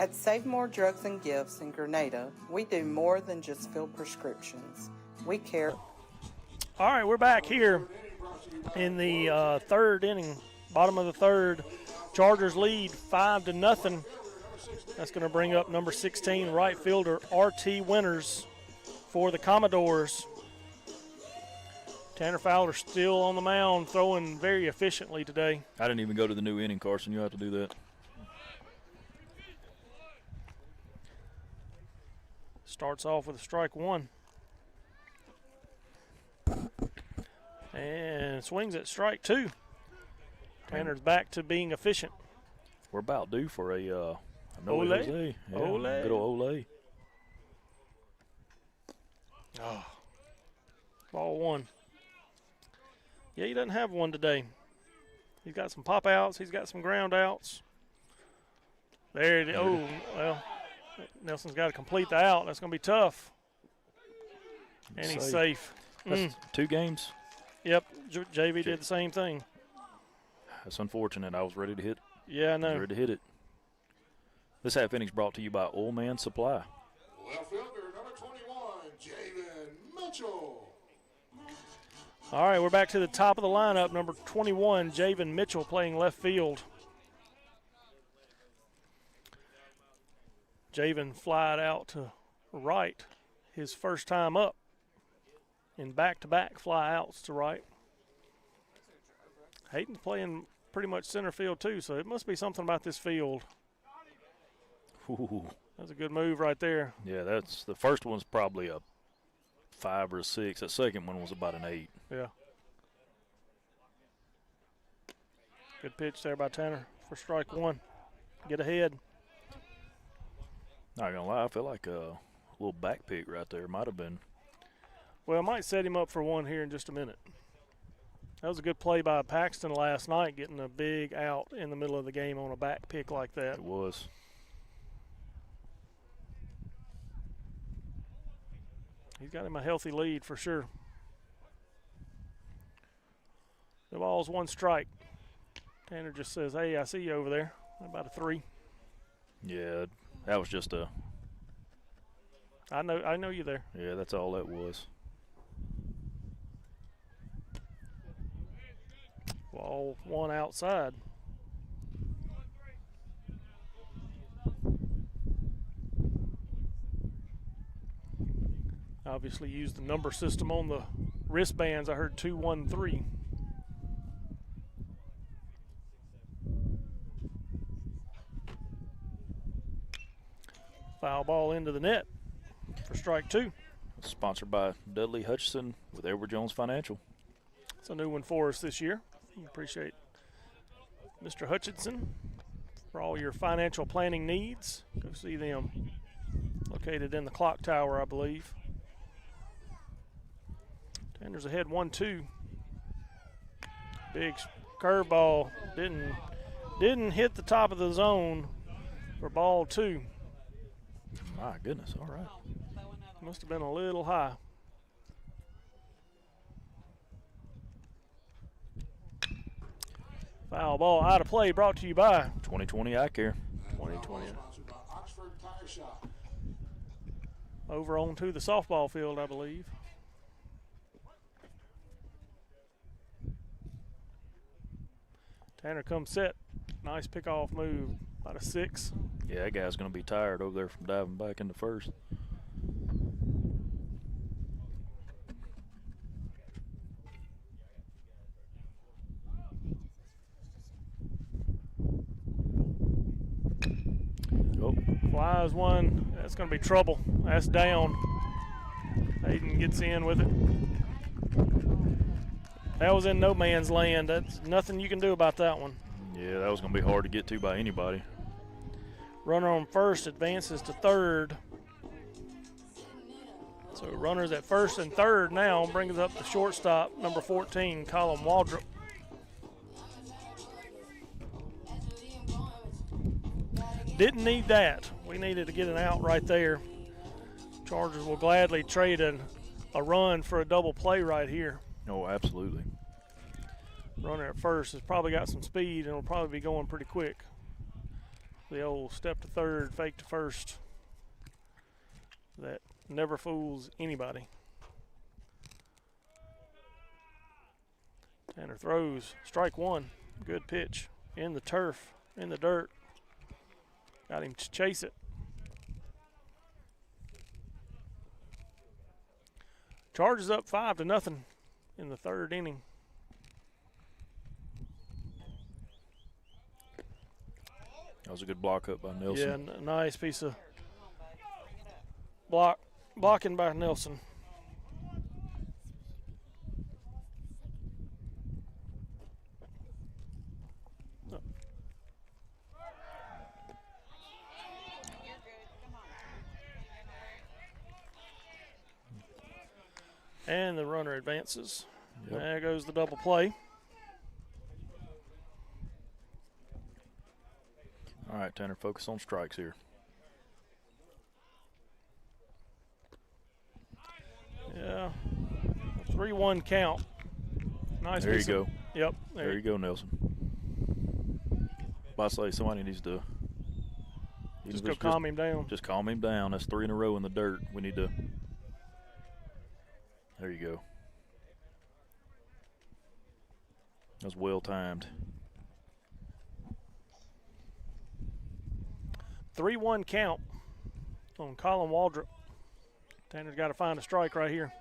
At Save More Drugs and Gifts in Grenada, we do more than just fill prescriptions. We care. All right, we're back here in the third inning, bottom of the third. Chargers lead 5-0. That's going to bring up number 16, right fielder R.T. Winters for the Commodores. Tanner Fowler still on the mound, throwing very efficiently today. I didn't even go to the new inning, Carson. You have to do that. Starts off with a strike one. And swings at strike two. Tanner's back to being efficient. We're about due for a Ole. Jose. Yeah, Ole. Good old Ole. Oh. Ball one. Yeah, he doesn't have one today. He's got some pop outs. He's got some ground outs. There it is. Oh, well, Nelson's got to complete the out. That's going to be tough. And he's safe. That's 2 games. Yep, JV did the same thing. That's unfortunate. I was ready to hit. Yeah, I know. Ready to hit it. This half inning's brought to you by Old Man Supply. Left fielder, number 21, Javen Mitchell. All right, we're back to the top of the lineup. Number 21, Javen Mitchell, playing left field. Javen flied out to right his first time up in back-to-back fly-outs to right. Hayden's playing pretty much center field too, so it must be something about this field. Ooh. That's a good move right there. Yeah, that's the first one's probably a 5 or a 6. That second one was about an 8. Yeah. Good pitch there by Tanner for strike one. Get ahead. Not gonna lie, I feel like a little back pick right there. Might have been. Well, I might set him up for one here in just a minute. That was a good play by Paxton last night, getting a big out in the middle of the game on a back pick like that. It was. He's got him a healthy lead for sure. The ball's one strike. Tanner just says, hey, I see you over there. About a 3. Yeah, that was just a. I know you there. Yeah, that's all that was. Ball one outside. Obviously used the number system on the wristbands. I heard 2-1-3. Foul ball into the net for strike 2. Sponsored by Dudley Hutchison with Edward Jones Financial. It's a new one for us this year. We appreciate Mr. Hutchinson for all your financial planning needs. Go see them. Located in the clock tower, I believe. Tanner's ahead 1-2. Big curveball. Didn't hit the top of the zone for ball 2. My goodness, all right. Must have been a little high. Foul ball out of play, brought to you by 2020 Eye Care. 2020. Over onto the softball field, I believe. Tanner comes set. Nice pickoff move. About a 6. Yeah, that guy's going to be tired over there from diving back into first. Oh, flies one. That's going to be trouble. That's down. Hayden gets in with it. That was in no man's land. That's nothing you can do about that one. Yeah, that was going to be hard to get to by anybody. Runner on first advances to third. So runners at first and third now brings up the shortstop, number 14, Colin Waldrop. Didn't need that. We needed to get an out right there. Chargers will gladly trade a run for a double play right here. Oh, absolutely. Runner at first has probably got some speed and will probably be going pretty quick. The old step to third, fake to first. That never fools anybody. Tanner throws. Strike one. Good pitch. In the turf. In the dirt. Got him to chase it. Chargers up 5-0 in the third inning. That was a good block up by Nelson. Yeah, nice piece of blocking by Nelson. And the runner advances. Yep. There goes the double play. All right, Tanner, focus on strikes here. Yeah. 3-1 count. Nice. There you go. Yep. There you go, Nelson. I say somebody needs to just go calm him down. Just calm him down. That's 3 in a row in the dirt. We need to. There you go. That's well timed. 3-1 count on Colin Waldrop. Tanner's got to find a strike right here.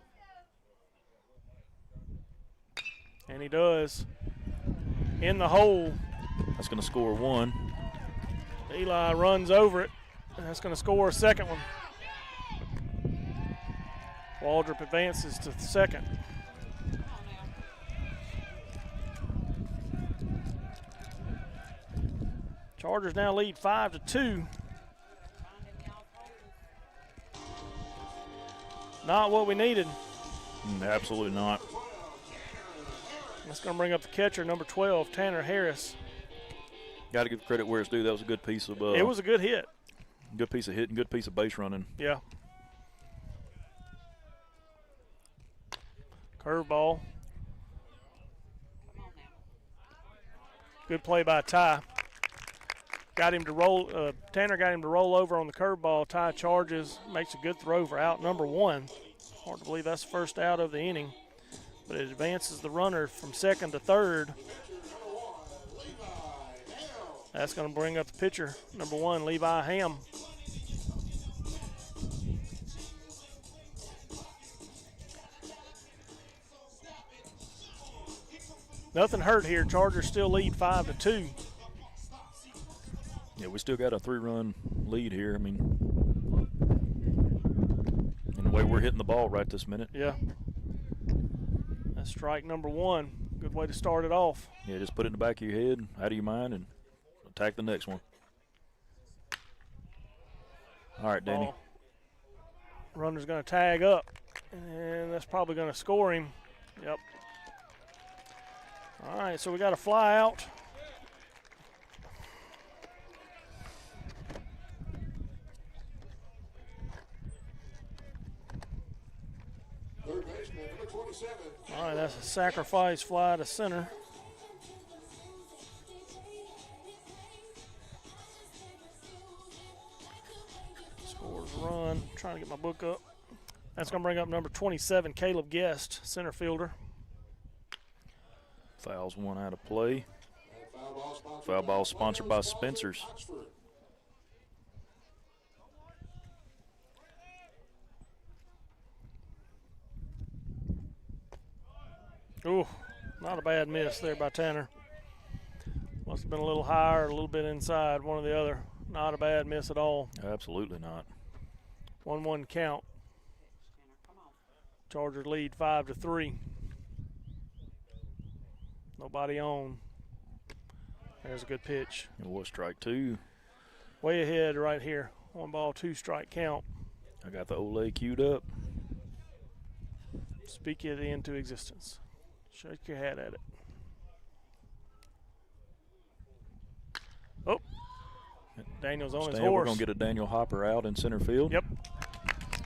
And he does. In the hole. That's going to score 1. Eli runs over it. And that's going to score a second one. Waldrop advances to second. Chargers now lead 5-2. Not what we needed. Absolutely not. That's going to bring up the catcher, number 12, Tanner Harris. Got to give credit where it's due. That was a good piece of. It was a good hit. Good piece of hitting, good piece of base running. Yeah. Curveball. Good play by Ty. Got him to roll. Tanner got him to roll over on the curveball. Ty charges, makes a good throw for out number 1. Hard to believe that's the first out of the inning, but it advances the runner from second to third. That's going to bring up the pitcher, number 1, Levi Ham. Nothing hurt here. Chargers still lead 5-2. Yeah, we still got a 3-run lead here. I mean, in the way we're hitting the ball right this minute. Yeah. That's strike number 1. Good way to start it off. Yeah, just put it in the back of your head, out of your mind, and attack the next one. All right, Danny. Runner's going to tag up, and that's probably going to score him. Yep. All right, so we got a fly out. Third baseman, number 27. All right, that's a sacrifice fly to center. Scores a run. Trying to get my book up. That's going to bring up number 27, Caleb Guest, center fielder. Fouls one out of play. Foul ball sponsored by Spencer's. Ooh, not a bad miss there by Tanner. Must have been a little higher, a little bit inside, one or the other. Not a bad miss at all. Absolutely not. 1-1 count. Chargers lead 5-3. Nobody on. There's a good pitch. It was strike 2. Way ahead right here. 1 ball, 2 strike count. I got the Olay queued up. Speak it into existence. Shake your hat at it. Oh. Daniel's on his horse. We're going to get a Daniel Hopper out in center field. Yep.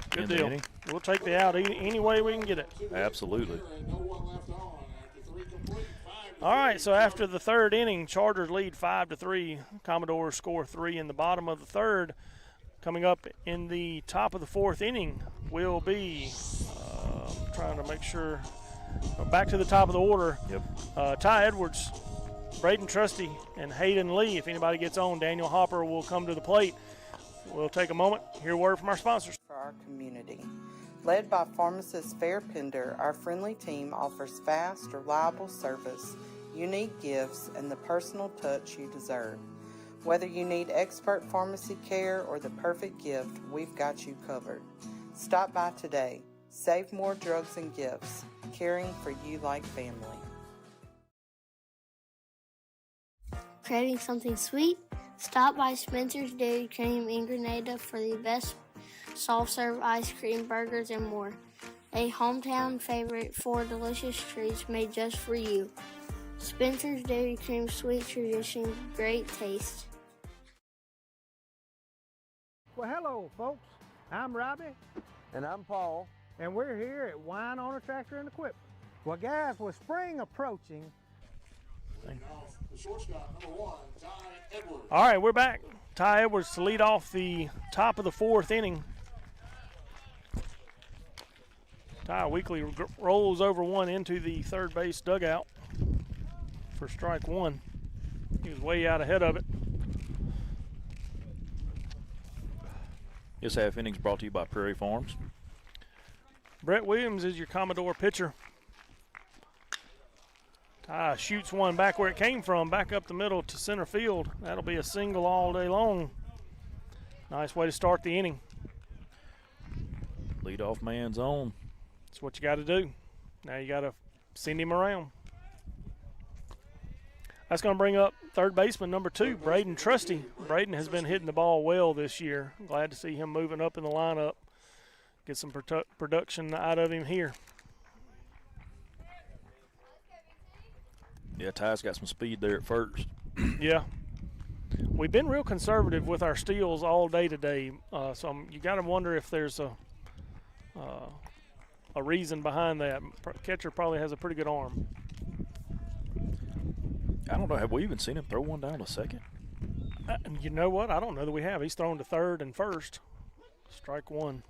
Good deal. We'll take the out any way we can get it. Absolutely. All right, so after the third inning, Chargers lead 5-3. Commodores score 3 in the bottom of the third. Coming up in the top of the fourth inning will be, trying to make sure, back to the top of the order. Yep. Ty Edwards, Braden Trusty, and Hayden Lee. If anybody gets on, Daniel Hopper will come to the plate. We'll take a moment, hear a word from our sponsors. For our community. Led by pharmacist Fair Pender, our friendly team offers fast, reliable service, unique gifts, and the personal touch you deserve. Whether you need expert pharmacy care or the perfect gift, we've got you covered. Stop by today. Save more drugs and gifts. Caring for you like family. Craving something sweet? Stop by Spencer's Dairy Cream in Grenada for the best soft-serve ice cream, burgers, and more. A hometown favorite for delicious treats made just for you. Spencer's Dairy Cream, sweet tradition, great taste. Well, hello, folks. I'm Robbie. And I'm Paul. And we're here at Wine Owner Tractor and Equipment. Well, guys, with spring approaching. The shortstop, number 1, Ty Edwards. All right, we're back. Ty Edwards to lead off the top of the fourth inning. Ty Weekly rolls over one into the third base dugout for strike one. He was way out ahead of it. This half inning's brought to you by Prairie Farms. Brett Williams is your Commodore pitcher. Ty shoots one back where it came from, back up the middle to center field. That'll be a single all day long. Nice way to start the inning. Leadoff man's on. That's what you got to do. Now you got to send him around. That's going to bring up third baseman number 2, Braden Trusty. Braden has been hitting the ball well this year. Glad to see him moving up in the lineup. Get some production out of him here. Yeah, Ty's got some speed there at first. Yeah. We've been real conservative with our steals all day today, so you got to wonder if there's a reason behind that. Catcher probably has a pretty good arm. I don't know. Have we even seen him throw one down to second? You know what? I don't know that we have. He's thrown to third and first. Strike one.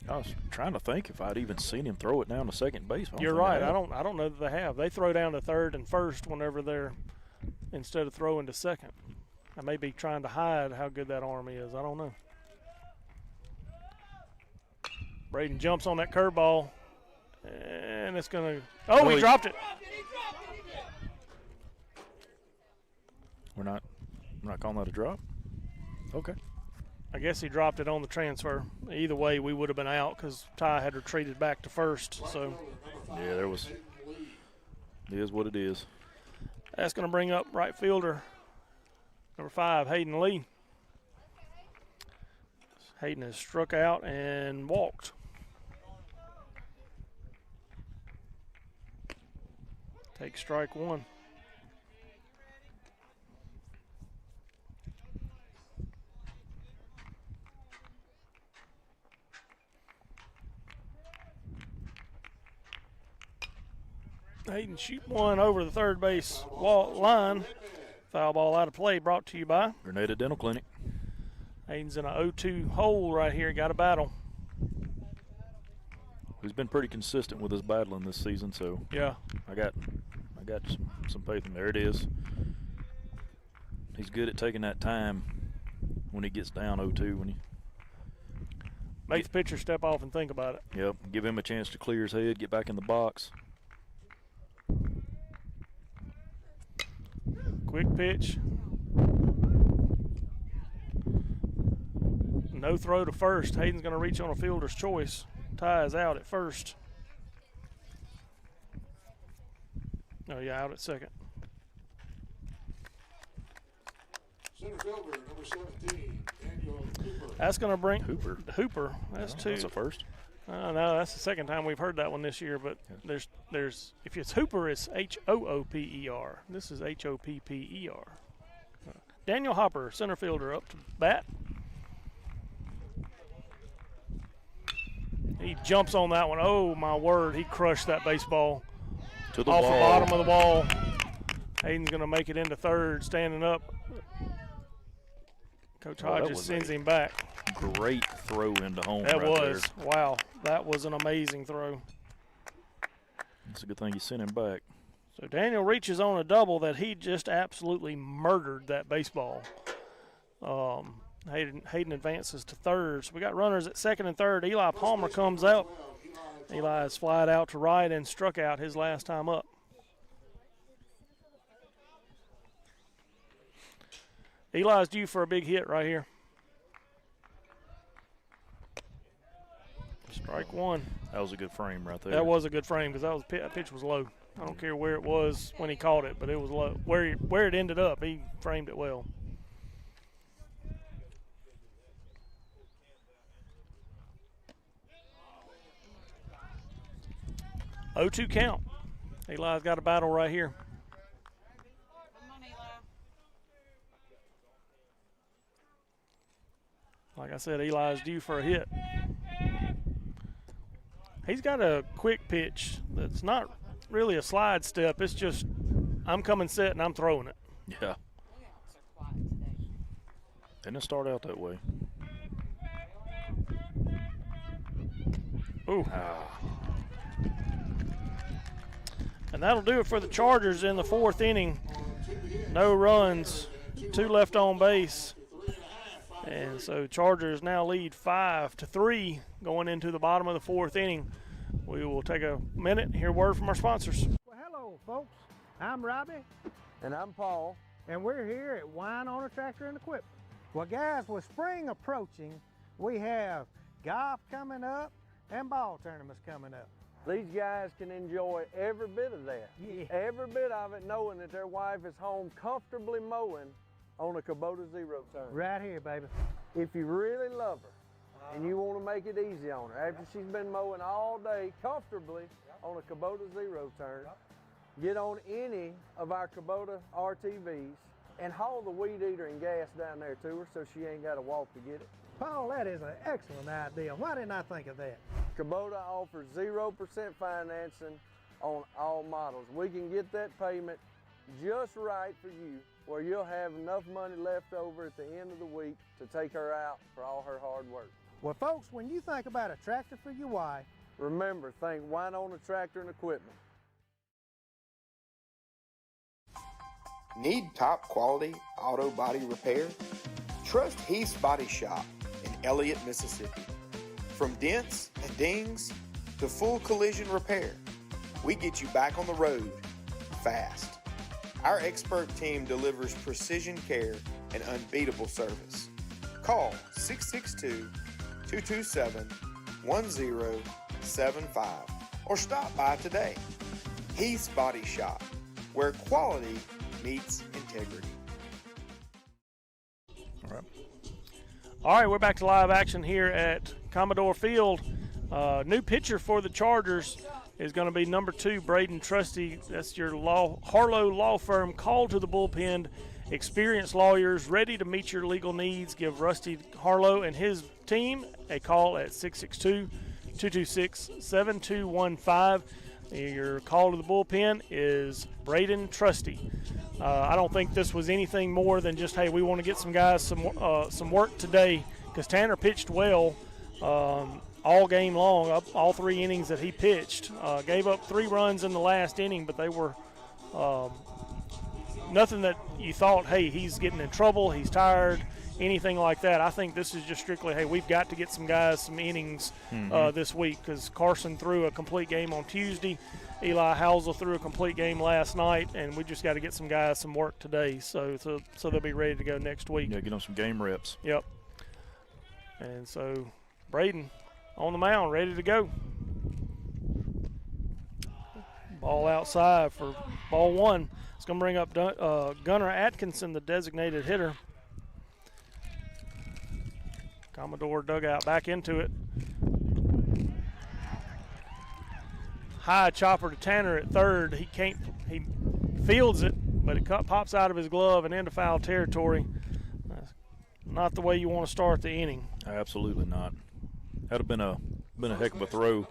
I was trying to think if I'd even seen him throw it down to second base. You're right. I don't know that they have. They throw down to third and first whenever they're instead of throwing to second. I may be trying to hide how good that arm is. I don't know. Braden jumps on that curveball, and it's going to – oh, he dropped it. We're not calling that a drop? Okay. I guess he dropped it on the transfer. Either way, we would have been out because Ty had retreated back to first. So, yeah, there was. It is what it is. That's going to bring up right fielder number 5, Hayden Lee. Hayden has struck out and walked. Take strike one. Hayden shoot one over the third base line. Foul ball out of play, brought to you by Grenada Dental Clinic. Hayden's in a 0-2 hole right here. Got a battle. He's been pretty consistent with his battling this season, so yeah, I got some faith in him. There it is. He's good at taking that time when he gets down 0-2. When he make the pitcher step off and think about it. Yep, give him a chance to clear his head, get back in the box. Quick pitch. No throw to first. Hayden's going to reach on a fielder's choice. Ty is out at first. Oh, yeah, out at second. Center fielder, number 17, Daniel Hooper. That's going to bring Hooper. That's two. That's a first. No, that's the second time we've heard that one this year. But there's if it's Hooper, it's Hooper. This is Hopper. Daniel Hopper, center fielder, up to bat. He jumps on that one. Oh my word! He crushed that baseball To the off wall. the bottom of the wall. Hayden's going to make it into third, standing up. Coach Hodges sends him back. Great throw into home. That right was. there. Wow. That was an amazing throw. It's a good thing you sent him back. So Daniel reaches on a double that he just absolutely murdered that baseball. Hayden advances to third. So we got runners at second and third. Eli Palmer comes out. Eli has flied out to right and struck out his last time up. Eli's due for a big hit right here. Strike one. That was a good frame right there. That was a good frame because that pitch was low. I don't care where it was when he caught it, but it was low. Where it ended up, he framed it well. Oh, 2 count. Eli's got a battle right here. Like I said, Eli's due for a hit. He's got a quick pitch that's not really a slide step. It's just I'm coming set and I'm throwing it. Yeah. Didn't start out that way. Ooh. And that'll do it for the Chargers in the fourth inning. No runs, 2 left on base. And so Chargers now lead 5-3 going into the bottom of the fourth inning. We will take a minute and hear a word from our sponsors. Well, hello, folks. I'm Robbie. And I'm Paul. And we're here at Wine Owner Tractor and Equipment. Well, guys, with spring approaching, we have golf coming up and ball tournaments coming up. These guys can enjoy every bit of that. Yeah. Every bit of it, knowing that their wife is home comfortably mowing on a Kubota zero turn. Right here, baby. If you really love her and you want to make it easy on her, after she's been mowing all day comfortably on a Kubota zero turn, get on any of our Kubota RTVs and haul the weed eater and gas down there to her so she ain't got to walk to get it. Paul, that is an excellent idea. Why didn't I think of that? Kubota offers 0% financing on all models. We can get that payment just right for you, where you'll have enough money left over at the end of the week to take her out for all her hard work. Well, folks, when you think about a tractor for your wife, remember, think Wine Owner Tractor and Equipment. Need top quality auto body repair? Trust Heath's Body Shop in Elliott, Mississippi. From dents and dings to full collision repair, we get you back on the road fast. Our expert team delivers precision care and unbeatable service. Call 662-227-1075 or stop by today. Heath's Body Shop, where quality meets integrity. All right, we're back to live action here at Commodore Field. New pitcher for the Chargers is going to be number 2, Braden Trusty. That's your Harlow Law Firm. Call to the bullpen. Experienced lawyers ready to meet your legal needs. Give Rusty Harlow and his team a call at 662-226-7215. Your call to the bullpen is Braden Trusty. I don't think this was anything more than just, hey, we want to get some guys some work today, because Tanner pitched well all game long, all 3 innings that he pitched. Gave up 3 runs in the last inning, but they were nothing that you thought, hey, he's getting in trouble, he's tired, anything like that. I think this is just strictly, hey, we've got to get some guys some innings this week, because Carson threw a complete game on Tuesday. Eli Housel threw a complete game last night, and we just got to get some guys some work today, so they'll be ready to go next week. Yeah, get them some game reps. Yep. And so Braden on the mound, ready to go. Ball outside for ball 1. It's going to bring up Gunnar Atkinson, the designated hitter. Commodore dugout back into it. High chopper to Tanner at third. He fields it, but it pops out of his glove and into foul territory. That's not the way you want to start the inning. Absolutely not. That'd have been a heck of a throw.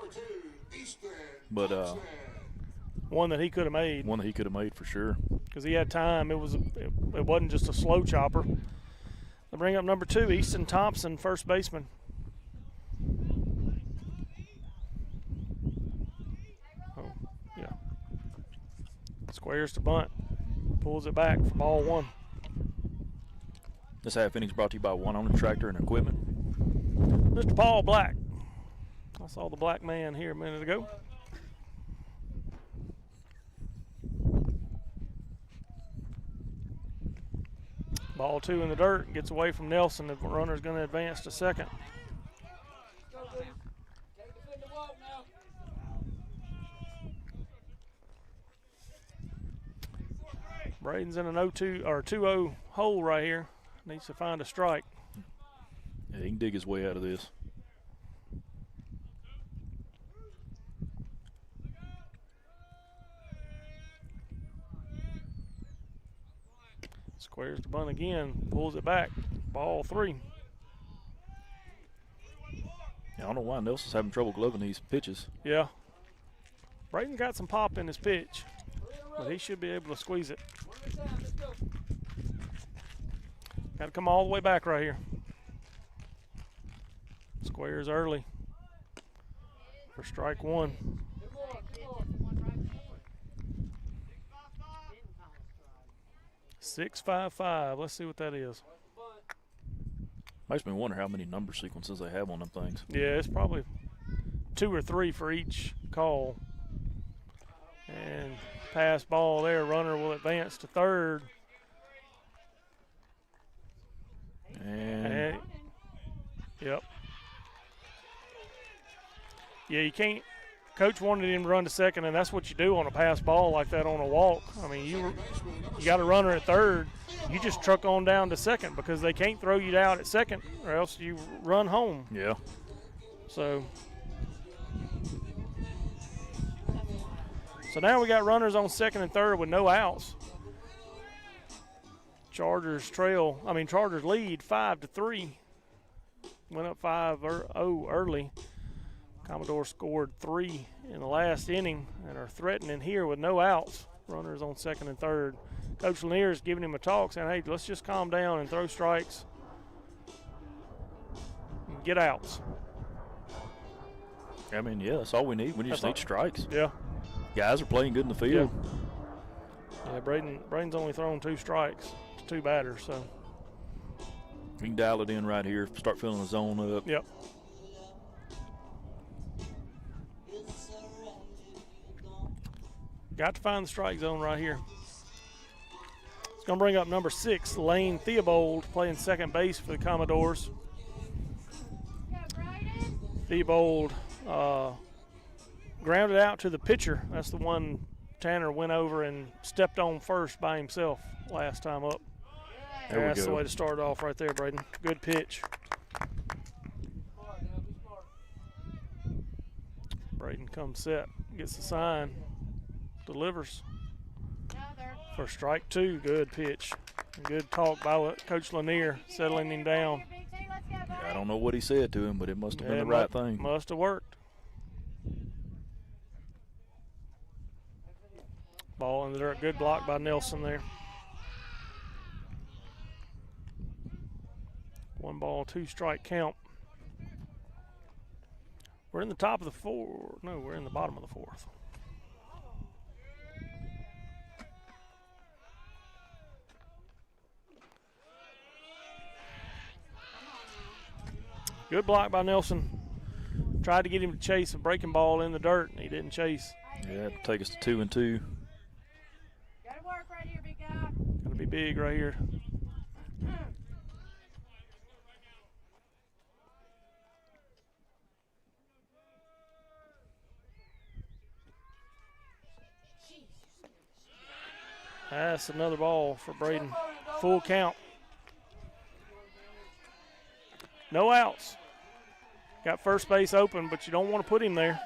But One that he could have made. One that he could have made for sure. Because he had time. It wasn't just a slow chopper. They bring up number 2, Easton Thompson, first baseman. Oh, yeah. Squares to bunt. Pulls it back for ball 1. This half inning's brought to you by One Owner Tractor and Equipment. Mr. Paul Black. I saw the black man here a minute ago. Ball 2 in the dirt, gets away from Nelson. The runner's going to advance to second. Braden's in an 0-2 or 2-0 hole right here. Needs to find a strike. Yeah, he can dig his way out of this. Squares the bunt again, pulls it back. Ball 3. I don't know why Nelson's having trouble gloving these pitches. Yeah. Braden got some pop in his pitch, but he should be able to squeeze it. Got to come all the way back right here. Squares early for strike 1. 6-5-5. Let's see what that is. Makes me wonder how many number sequences they have on them things. Yeah, it's probably 2 or 3 for each call. And pass ball there. Runner will advance to third. And yep. Yeah, you can't. Coach wanted him to run to second, and that's what you do on a pass ball like that on a walk. I mean, you got a runner at third. You just truck on down to second because they can't throw you out at second or else you run home. Yeah. So now we got runners on second and third with no outs. Chargers lead 5-3. Went up 5-0 early. Commodore scored 3 in the last inning and are threatening here with no outs. Runners on second and third. Coach Lanier is giving him a talk, saying, hey, let's just calm down and throw strikes and get outs. I mean, yeah, that's all we need. We just need strikes. Yeah. Guys are playing good in the field. Yeah, Braden's only thrown 2 strikes to 2 batters, so. We can dial it in right here, start filling the zone up. Yep. Got to find the strike zone right here. It's going to bring up number 6, Lane Theobald, playing second base for the Commodores. Theobald grounded out to the pitcher. That's the one Tanner went over and stepped on first by himself last time up. That's the way to start off right there, Braden. Good pitch. Braden comes set, gets the sign. Delivers for strike 2. Good pitch. Good talk by Coach Lanier, settling him down. Yeah, I don't know what he said to him, but it must have been the right thing. Must have worked. Ball in the dirt. Good block by Nelson there. 1 ball, 2 strike count. We're in the top of the 4th. No, we're in the bottom of the 4th. Good block by Nelson. Tried to get him to chase a breaking ball in the dirt, and he didn't chase. Yeah, take us to 2-2. Gotta work right here, big guy. Gotta be big right here. That's another ball for Braden. Full count. No outs. Got first base open, but you don't want to put him there.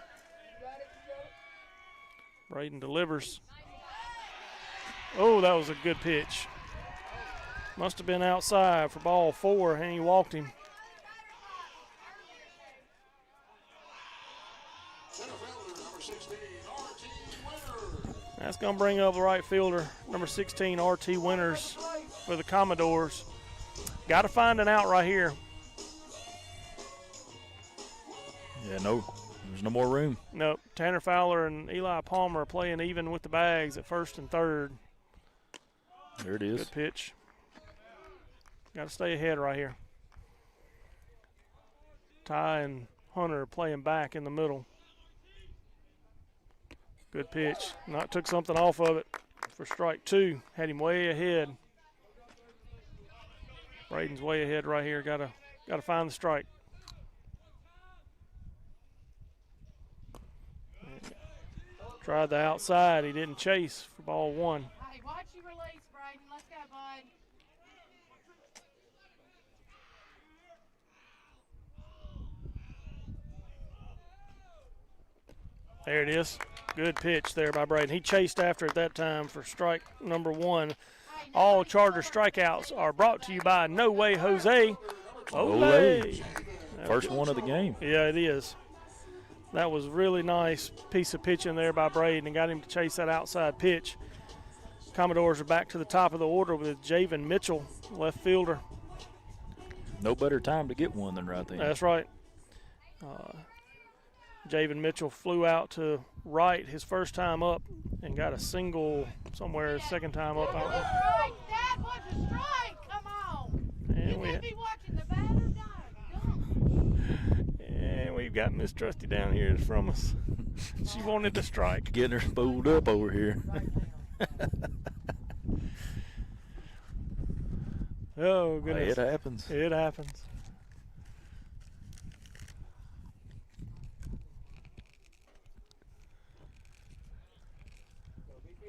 Braden delivers. Oh, that was a good pitch. Must have been outside for ball 4, and he walked him. That's going to bring up the right fielder, number 16, RT Winters for the Commodores. Got to find an out right here. Yeah, no, there's no more room. Nope. Tanner Fowler and Eli Palmer are playing even with the bags at first and third. There it is. Good pitch. Got to stay ahead right here. Ty and Hunter are playing back in the middle. Good pitch. Took something off of it for strike two. Had him way ahead. Braden's way ahead right here. Gotta find the strike. Tried the outside. He didn't chase for ball one. Hey, watch your release, Braden. Let's go, bud. There it is. Good pitch there by Braden. He chased after it that time for strike number one. All Charger strikeouts are brought to you by No Way Jose. Olay. First one of the game. Yeah, it is. That was really nice piece of pitching there by Braden and got him to chase that outside pitch. Commodores are back to the top of the order with Javen Mitchell, left fielder. No better time to get one than right there. That's right. Javen Mitchell flew out to right his first time up and got a single somewhere his second time up. That was a strike. Come on. And You could be watching the batter die. and we've got Miss Trusty down here from us. She wanted to strike. Getting her spooled up over here. Oh, goodness. Hey, it happens. It happens.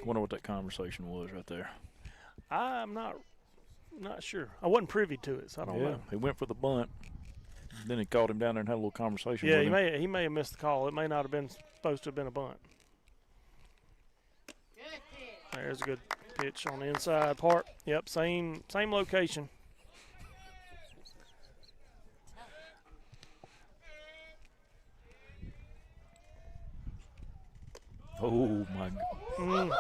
I wonder what that conversation was right there. I'm not sure. I wasn't privy to it, so I don't know. He went for the bunt. Then he called him down there and had a little conversation Yeah, with him. he may have missed the call. It may not have been supposed to have been a bunt. There's a good pitch on the inside part. Yep, same location. Oh, my God. Throw it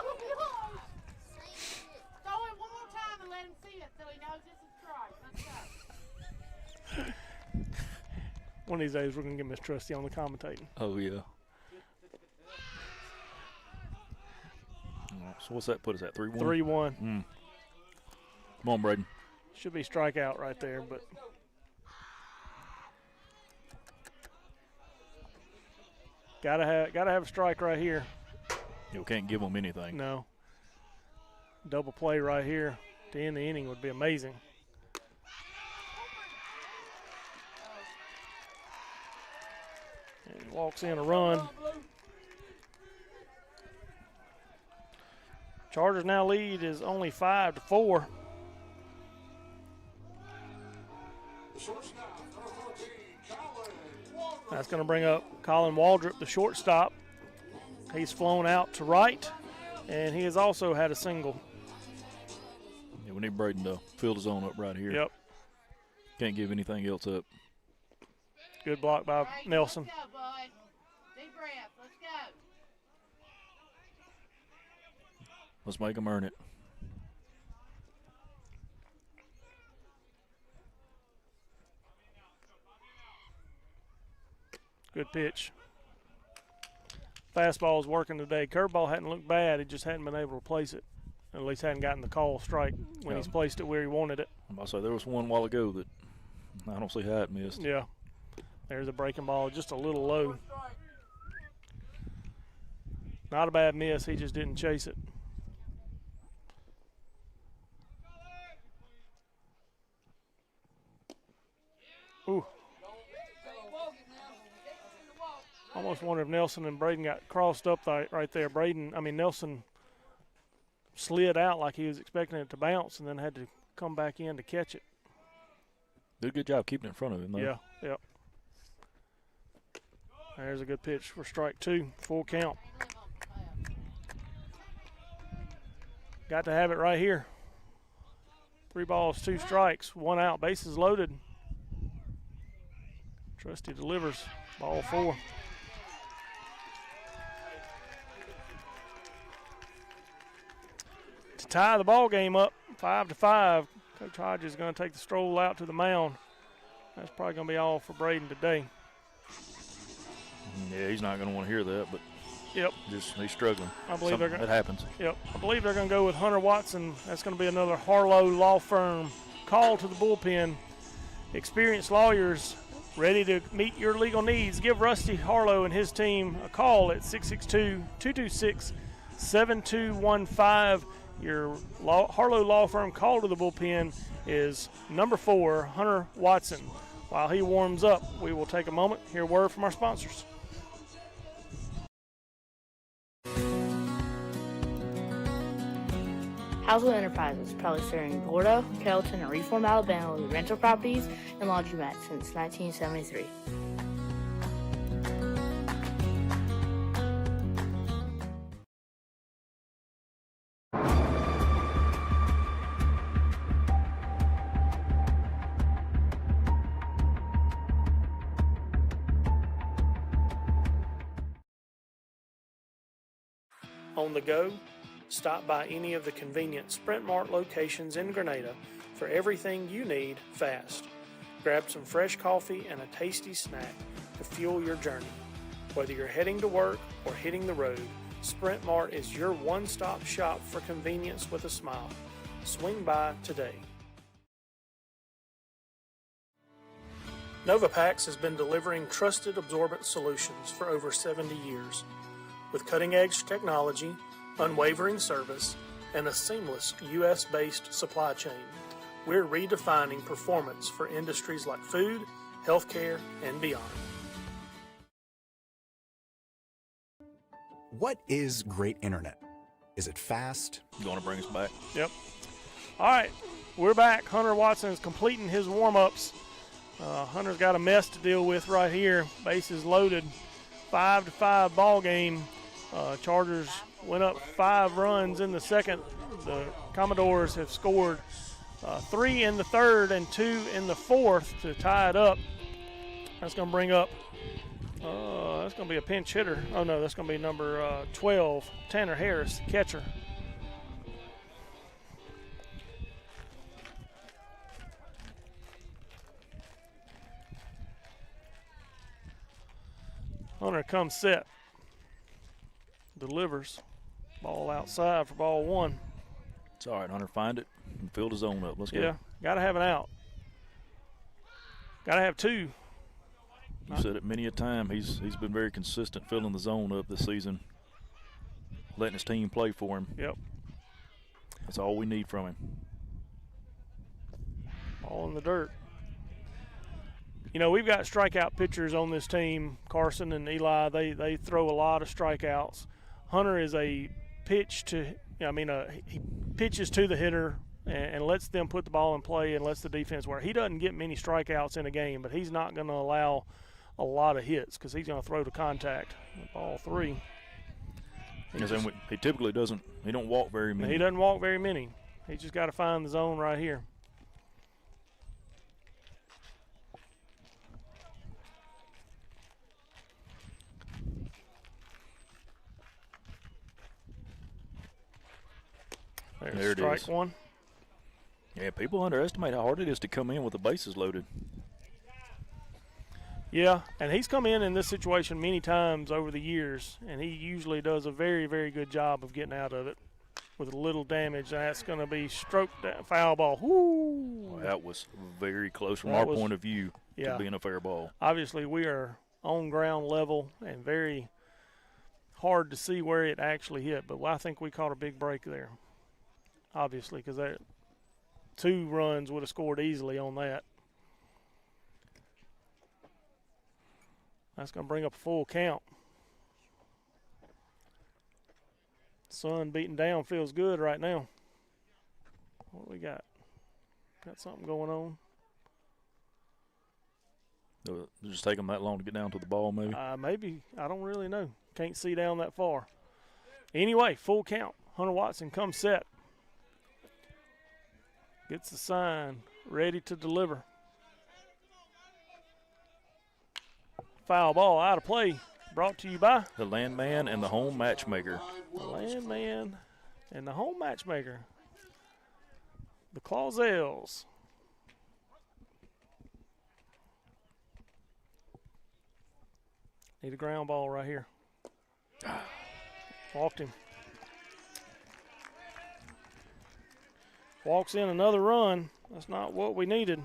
one more time and let him see it so he knows it's a strike. Let's go. One of these days we're going to get Miss Trusty on the commentating. Oh, yeah. So what's that put us at, 3-1? 3-1. Come on, Braden. Should be strikeout right there, but gotta have a strike right here. You can't give them anything. No. Double play right here to end the inning would be amazing. And walks in a run. Chargers now lead is only 5-4. That's going to bring up Colin Waldrop, the shortstop. He's flown out to right, and he has also had a single. Yeah, we need Braden to fill his own up right here. Yep. Can't give anything else up. Good block by Nelson. Let's go, bud. Deep breath. Let's go. Let's make them earn it. Good pitch. Fastball is working today. Curveball hadn't looked bad. He just hadn't been able to place it. At least hadn't gotten the call strike when he's placed it where he wanted it. I'm about to say there was one while ago that I don't see how it missed. Yeah. There's a breaking ball, just a little low. Not a bad miss. He just didn't chase it. Ooh. Almost wonder if Nelson and Braden got crossed up right there. Nelson slid out like he was expecting it to bounce and then had to come back in to catch it. Did a good job keeping it in front of him, though. Yeah, yep. There's a good pitch for strike two, full count. Got to have it right here. 3 balls, 2 strikes, 1 out, bases loaded. Trusty delivers, ball 4. tie the ball game up 5-5. Coach Hodges is going to take the stroll out to the mound. That's probably going to be all for Braden today. Yeah, he's not going to want to hear that, but yep, he's struggling. I believe that happens. Yep, I believe they're going to go with Hunter Watson. That's going to be another Harlow Law Firm call to the bullpen. Experienced lawyers ready to meet your legal needs. Give Rusty Harlow and his team a call at 662-226-7215. Your Harlow Law Firm call to the bullpen is number 4, Hunter Watson. While he warms up, we will take a moment, hear a word from our sponsors. Household Enterprises, proudly serving Gordo, Carrollton, and Reform, Alabama with rental properties and laundromats since 1973. On the go? Stop by any of the convenient Sprint Mart locations in Grenada for everything you need fast. Grab some fresh coffee and a tasty snack to fuel your journey. Whether you're heading to work or hitting the road, Sprint Mart is your one-stop shop for convenience with a smile. Swing by today. Novapax has been delivering trusted absorbent solutions for over 70 years. With cutting-edge technology, unwavering service, and a seamless U.S.-based supply chain, we're redefining performance for industries like food, healthcare, and beyond. What is great internet? Is it fast? You want to bring us back? Yep. All right, we're back. Hunter Watson is completing his warm-ups. Hunter's got a mess to deal with right here. Bases loaded. 5-5 ball game. Chargers went up 5 runs in the second. The Commodores have scored 3 in the third and 2 in the fourth to tie it up. That's going to bring up, that's going to be a pinch hitter. Oh, no, that's going to be number 12, Tanner Harris, catcher. Hunter comes set. Delivers. Ball outside for ball 1. It's all right, Hunter. Find it and fill the zone up. Let's go. Yeah, got to have an out. Got to have 2. You said it many a time. He's been very consistent filling the zone up this season, letting his team play for him. Yep. That's all we need from him. All in the dirt. You know, we've got strikeout pitchers on this team. Carson and Eli, they throw a lot of strikeouts. Hunter is a pitch to, he pitches to the hitter and lets them put the ball in play and lets the defense work. He doesn't get many strikeouts in a game, but he's not going to allow a lot of hits because he's going to throw to contact. Ball 3. He typically doesn't. He don't walk very many. He doesn't walk very many. He just got to find the zone right here. There it strike is. 1. Yeah, people underestimate how hard it is to come in with the bases loaded. Yeah, and he's come in this situation many times over the years, and he usually does a very, very good job of getting out of it with a little damage. That's going to be stroked down, foul ball. Woo! Well, that was very close from our point of view to being a fair ball. Obviously, we are on ground level and very hard to see where it actually hit, but I think we caught a big break there. Obviously, because 2 runs would have scored easily on that. That's going to bring up a full count. Sun beating down feels good right now. What do we got? Got something going on? It'll just take them that long to get down to the ball, maybe? Maybe. I don't really know. Can't see down that far. Anyway, full count. Hunter Watson comes set. Gets the sign, ready to deliver. Foul ball out of play, brought to you by the Landman and the Home Matchmaker. The Landman and the Home Matchmaker. the Clausels. Need a ground ball right here. Walked him. Walks in another run. That's not what we needed.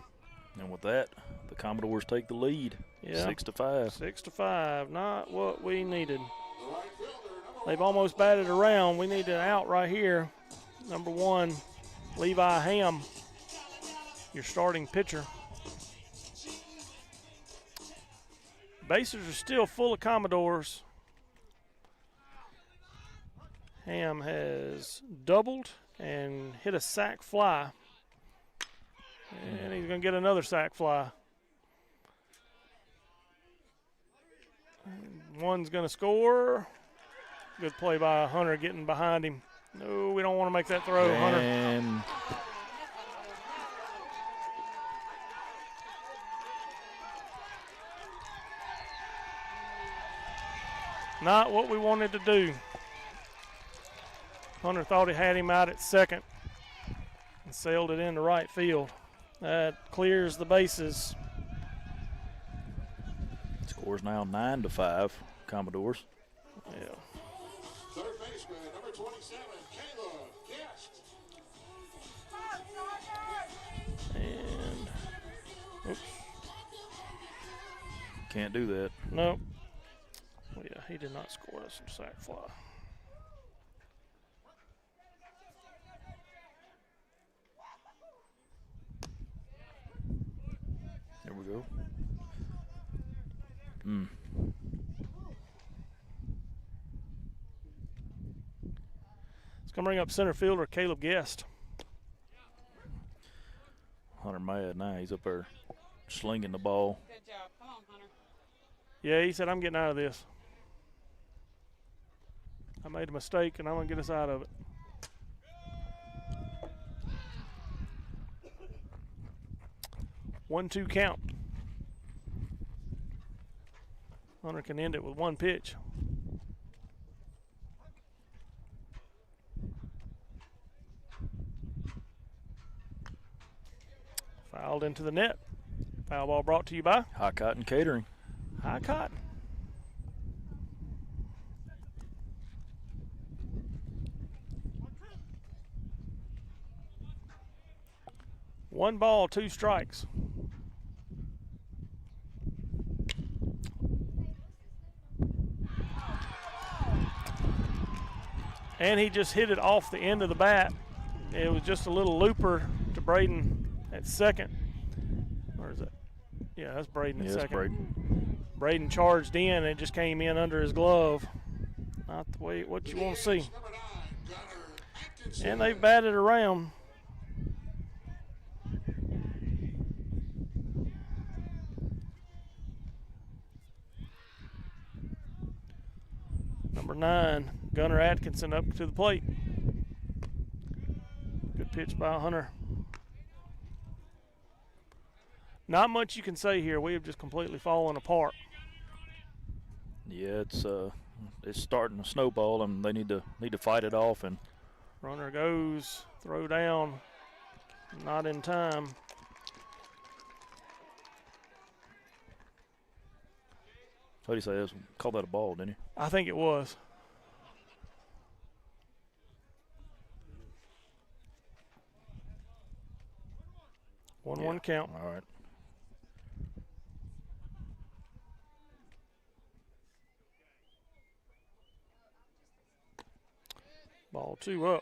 And with that, the Commodores take the lead. Yeah. 6-5. 6-5. Not what we needed. They've almost batted around. We need an out right here. Number 1, Levi Ham, your starting pitcher. Bases are still full of Commodores. Ham has doubled and hit a sac fly. And he's going to get another sac fly. One's going to score. Good play by Hunter getting behind him. No, we don't want to make that throw, Hunter. And not what we wanted to do. Hunter thought he had him out at second and sailed it into right field. That clears the bases. Score's now 9-5, Commodores. Yeah. Third baseman, number 27, Caleb Guest. And, oops. Can't do that. Nope. Well, yeah, he did not score. That's a sac fly. There we go. It's going to bring up center fielder Caleb Guest. Hunter mad now. He's up there slinging the ball. Good job. Come on, Hunter. Yeah, he said, I'm getting out of this. I made a mistake, and I'm going to get us out of it. One-two count. Hunter can end it with one pitch. Fouled into the net. Foul ball brought to you by High Cotton Catering. High Cotton. One ball, 2 strikes. And he just hit it off the end of the bat. It was just a little looper to Braden at second. Or is it? Yeah, that's Braden at second. Braden. Braden charged in and it just came in under his glove. Not the way what you want to see. And they've batted around. Number 9, Gunnar Atkinson up to the plate. Good pitch by Hunter. Not much you can say here. We have just completely fallen apart. Yeah, it's starting to snowball, and they need to fight it off. And runner goes, throw down, not in time. What do you say? Call that a ball, didn't you? I think it was. One count. All right. Ball 2 up.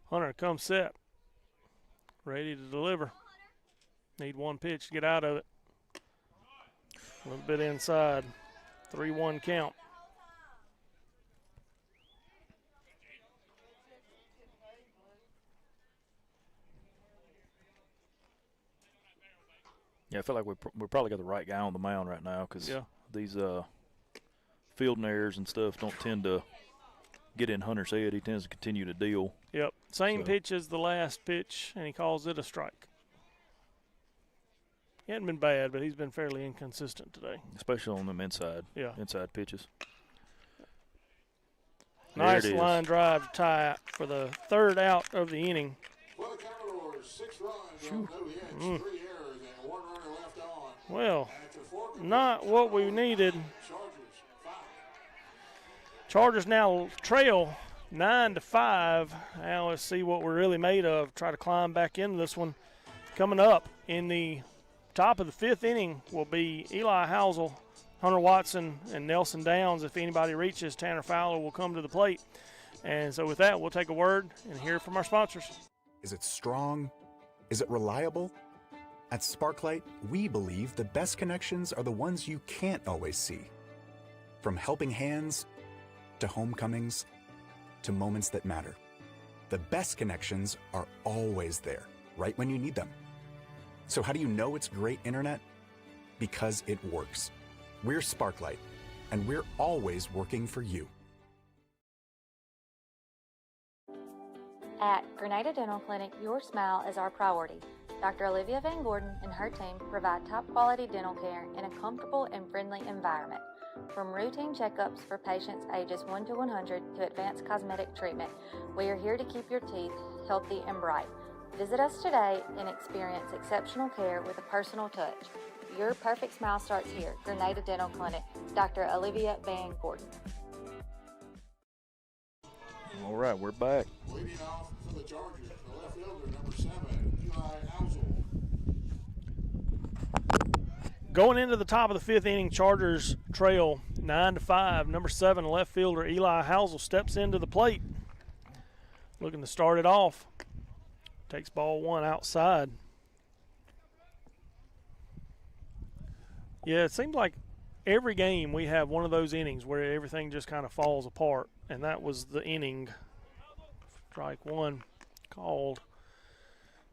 Hunter comes set. Ready to deliver. Need one pitch to get out of it. A little bit inside. 3-1 count. Yeah, I feel like we probably got the right guy on the mound right now because these fielding errors and stuff don't tend to get in Hunter's head. He tends to continue to deal. Yep, Same pitch as the last pitch, and he calls it a strike. He hadn't been bad, but he's been fairly inconsistent today. Especially on them inside pitches. Nice line drive to tie for the third out of the inning. Well, the Commodores, 6 runs on no hits, 3 errors, and 1 runner left on. Well, not what we needed. Chargers now trail 9-5. Now let's see what we're really made of. Try to climb back into this one. Coming up in the top of the 5th inning will be Eli Housel, Hunter Watson, and Nelson Downs. If anybody reaches, Tanner Fowler will come to the plate. And so with that, we'll take a word and hear from our sponsors. Is it strong? Is it reliable? At Sparklight, we believe the best connections are the ones you can't always see. From helping hands to homecomings to moments that matter. The best connections are always there, right when you need them. So how do you know it's great internet? Because it works. We're Sparklight, and we're always working for you. At Grenada Dental Clinic, your smile is our priority. Dr. Olivia Van Gordon and her team provide top-quality dental care in a comfortable and friendly environment. From routine checkups for patients ages 1 to 100 to advanced cosmetic treatment, we are here to keep your teeth healthy and bright. Visit us today and experience exceptional care with a personal touch. Your perfect smile starts here. Grenada Dental Clinic, Dr. Olivia Van Gordon. All right, we're back. Leading off for the Chargers, the left fielder, number 7, Eli Housel. Going into the top of the 5th inning, Chargers trail 9-5. Number 7, left fielder Eli Housel steps into the plate. Looking to start it off. Takes ball 1 outside. Yeah, it seems like every game we have one of those innings where everything just kind of falls apart, and that was the inning. Strike 1 called.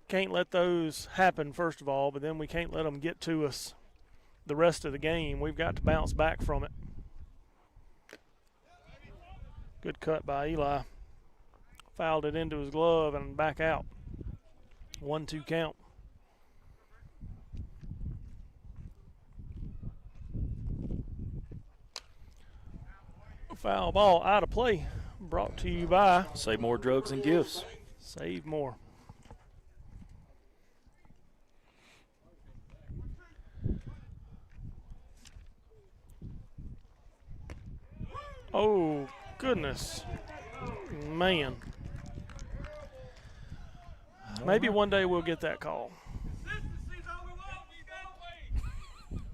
Can't let those happen, first of all, but then we can't let them get to us the rest of the game. We've got to bounce back from it. Good cut by Eli. Fouled it into his glove and back out. 1-2 count. Foul ball out of play. Brought to you by Save More Drugs and Gifts. Save More. Oh, goodness. Man. Maybe one day we'll get that call.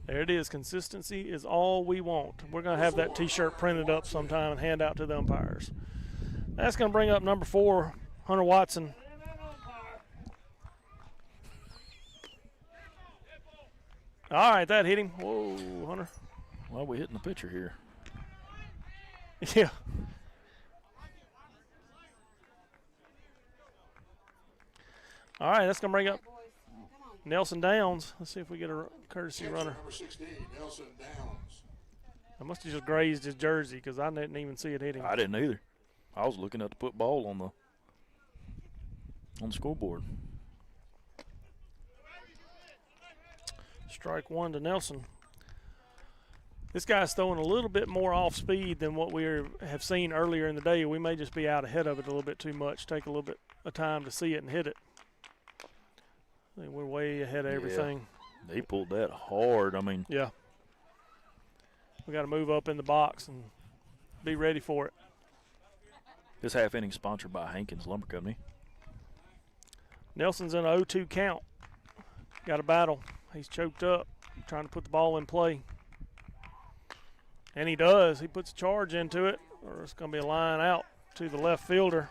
There it is. Consistency is all we want. We're going to have that T-shirt printed up sometime and hand out to the umpires. That's going to bring up number 4, Hunter Watson. All right, that hit him. Whoa, Hunter. Well, we're hitting the pitcher here. Yeah. All right, that's going to bring up Nelson Downs. Let's see if we get a courtesy runner. Number 16, Nelson Downs. I must have just grazed his jersey because I didn't even see it hit him. I didn't either. I was looking at the put ball on the scoreboard. Strike 1 to Nelson. This guy's throwing a little bit more off speed than what we have seen earlier in the day. We may just be out ahead of it a little bit too much. Take a little bit of time to see it and hit it. I think we're way ahead of everything. He pulled that hard. I mean. Yeah. We got to move up in the box and be ready for it. This half inning sponsored by Hankins Lumber Company. Nelson's in a 0-2 count. Got a battle. He's choked up, trying to put the ball in play. And he does. He puts a charge into it, or it's going to be a line out to the left fielder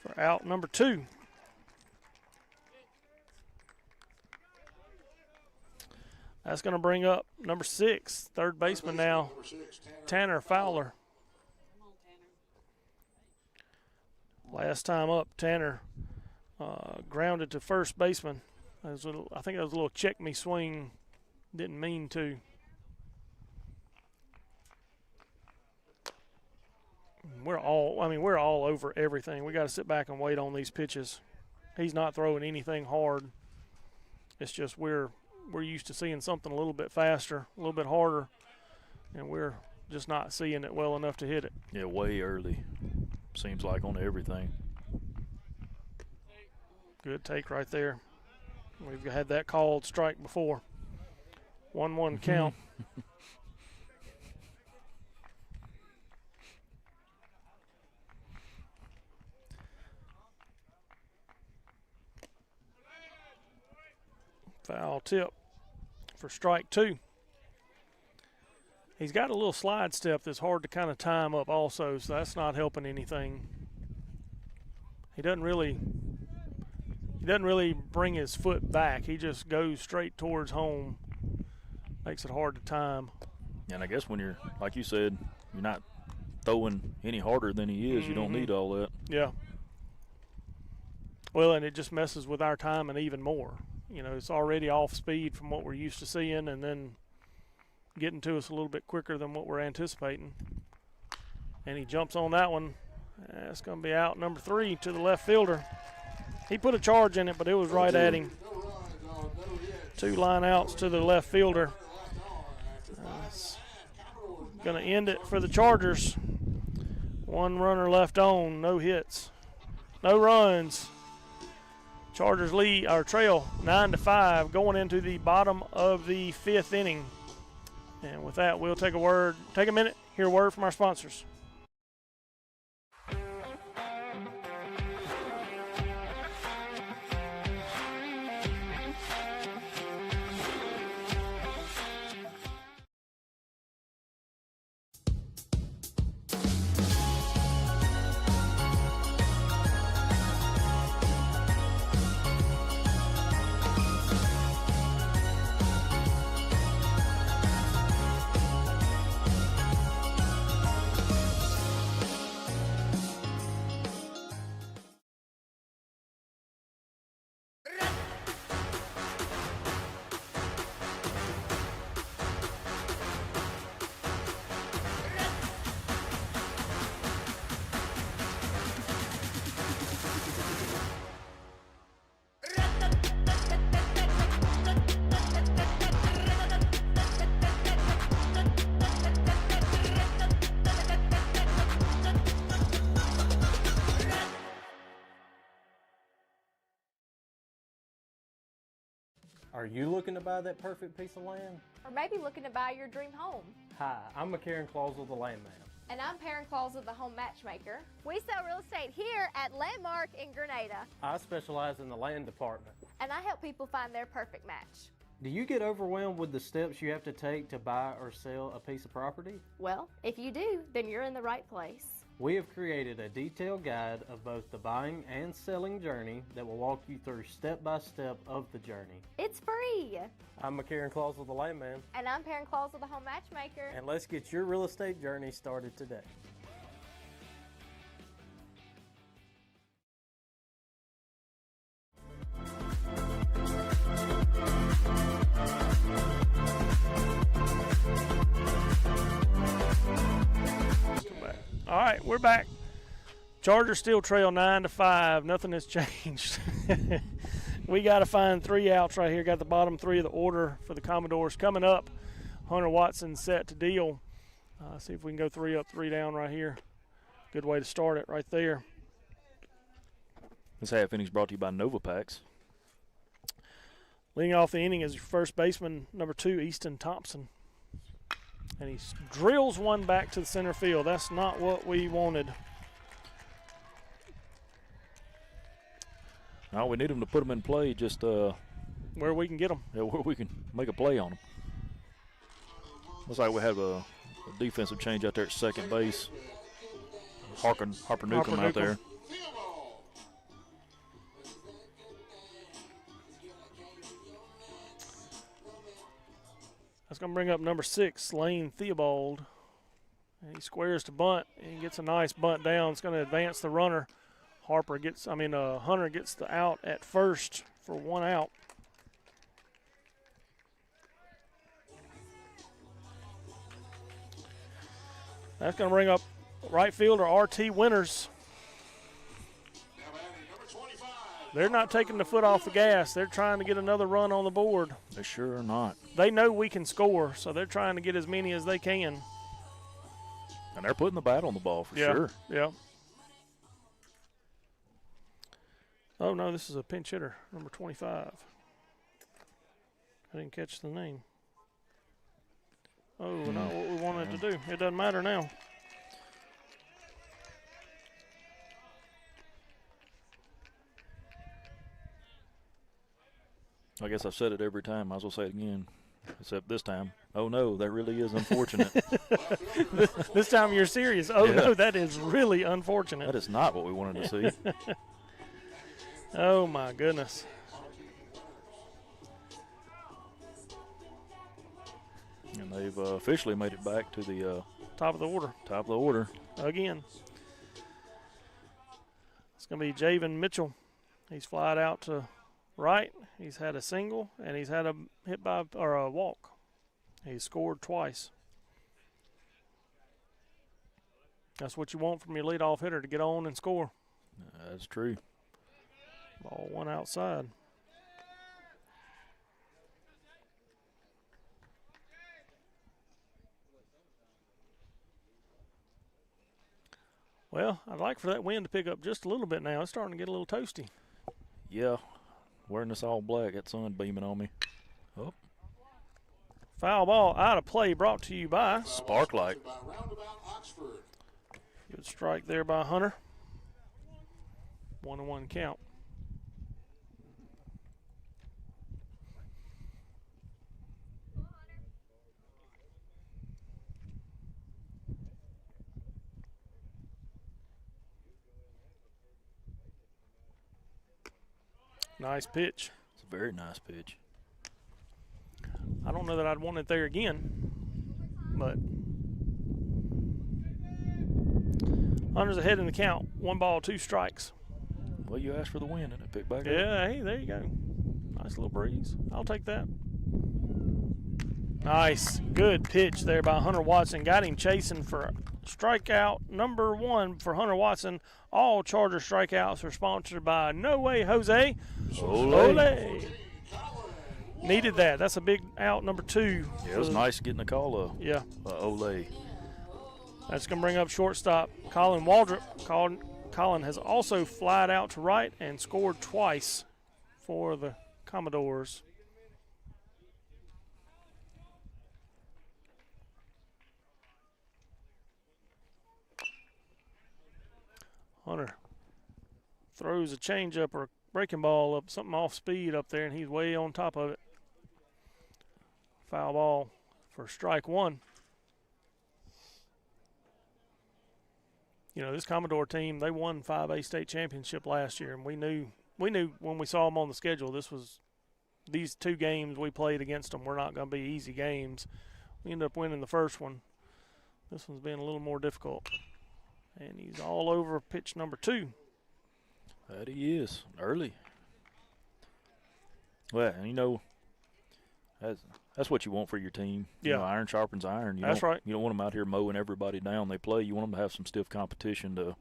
for out number 2. That's going to bring up number 6, third baseman now, Tanner Fowler. Last time up, Tanner grounded to first baseman. I think that was a little check me swing. Didn't mean to. we're all over everything. We got to sit back and wait on these pitches. He's not throwing anything hard. It's just we're used to seeing something a little bit faster, a little bit harder, and we're just not seeing it well enough to hit it. Yeah, way early. Seems like on everything. Good take right there. We've had that called strike before. 1-1 count. Foul tip for strike 2. He's got a little slide step that's hard to kind of time up also, so that's not helping anything. He doesn't really bring his foot back. He just goes straight towards home. Makes it hard to time. And I guess when you're, like you said, you're not throwing any harder than he is, you don't need all that. Yeah. Well, and it just messes with our timing even more. You know, it's already off speed from what we're used to seeing, and then getting to us a little bit quicker than what we're anticipating. And he jumps on that one. That's going to be out number 3 to the left fielder. He put a charge in it, but it was right at him. 2 line outs to the left fielder. Going to end it for the Chargers. 1 runner left on, no hits, no runs. Chargers lead or trail 9-5 going into the bottom of the 5th inning. And with that, we'll take a minute, hear a word from our sponsors. Are you looking to buy that perfect piece of land? Or maybe looking to buy your dream home. Hi, I'm McCarran Clausel, the landman. And I'm Perrin Clausel, the home matchmaker. We sell real estate here at Landmark in Grenada. I specialize in the land department. And I help people find their perfect match. Do you get overwhelmed with the steps you have to take to buy or sell a piece of property? Well, if you do, then you're in the right place. We have created a detailed guide of both the buying and selling journey that will walk you through step by step of the journey. It's free. I'm McCarran Clausel, the landman. And I'm Perrin Clausel, the home matchmaker. And let's get your real estate journey started today. All right, we're back. Chargers still trail 9-5. Nothing has changed. We got to find 3 outs right here. Got the bottom 3 of the order for the Commodores coming up. Hunter Watson set to deal. See if we can go 3 up, 3 down right here. Good way to start it right there. This half inning's brought to you by Novapacks. Leading off the inning is your first baseman, number 2, Easton Thompson. And he drills one back to the center field. That's not what we wanted. No, we need him to put him in play just where we can get them. Yeah, where we can make a play on him. Looks like we have a defensive change out there at second base. Harper Newcomb out there. That's going to bring up number 6, Lane Theobald. And he squares to bunt, and he gets a nice bunt down. It's going to advance the runner. Hunter gets the out at first for 1 out. That's going to bring up right fielder RT Winters. They're not taking the foot off the gas. They're trying to get another run on the board. They sure are not. They know we can score, so they're trying to get as many as they can. And they're putting the bat on the ball for sure. Yeah. Oh, no, this is a pinch hitter, number 25. I didn't catch the name. Oh, not what we wanted to do. It doesn't matter now. I guess I've said it every time. Might as well say it again, except this time. Oh, no, that really is unfortunate. This time you're serious. Oh, no, that is really unfortunate. That is not what we wanted to see. Oh, my goodness. And they've officially made it back to the top of the order. Top of the order. Again. It's going to be Javen Mitchell. He's flied out to right. He's had a single, and he's had a hit by or a walk. He's scored twice. That's what you want from your leadoff hitter, to get on and score. That's true. Ball one outside. Well, I'd like for that wind to pick up just a little bit now. It's starting to get a little toasty. Yeah, wearing this all black, that sun beaming on me. Oh. Foul ball out of play, brought to you by Sparklight. Good strike there by Hunter. 1-1 count. Nice pitch. It's a very nice pitch. I don't know that I'd want it there again, but Hunter's ahead in the count. 1 ball, 2 strikes. Well, you asked for the win, and it picked back up. Yeah, hey, there you go. Nice little breeze. I'll take that. Nice. Good pitch there by Hunter Watson. Got him chasing for strikeout number 1 for Hunter Watson. All Charger strikeouts are sponsored by No Way Jose. Ole. Needed that. That's a big out, number 2. Yeah, it was nice getting a call. Yeah. Ole. That's going to bring up shortstop Colin Waldrop. Colin has also flied out to right and scored twice for the Commodores. Hunter throws a changeup or a breaking ball up, something off speed up there, and he's way on top of it. Foul ball for strike 1. You know, this Commodore team, they won 5A state championship last year, and we knew when we saw them on the schedule, these 2 games we played against them were not going to be easy games. We ended up winning the first one. This one's been a little more difficult. And he's all over pitch number 2. That he is, early. Well, you know, that's what you want for your team. Yeah. You know, iron sharpens iron. That's right. You don't want them out here mowing everybody down they play. You want them to have some stiff competition to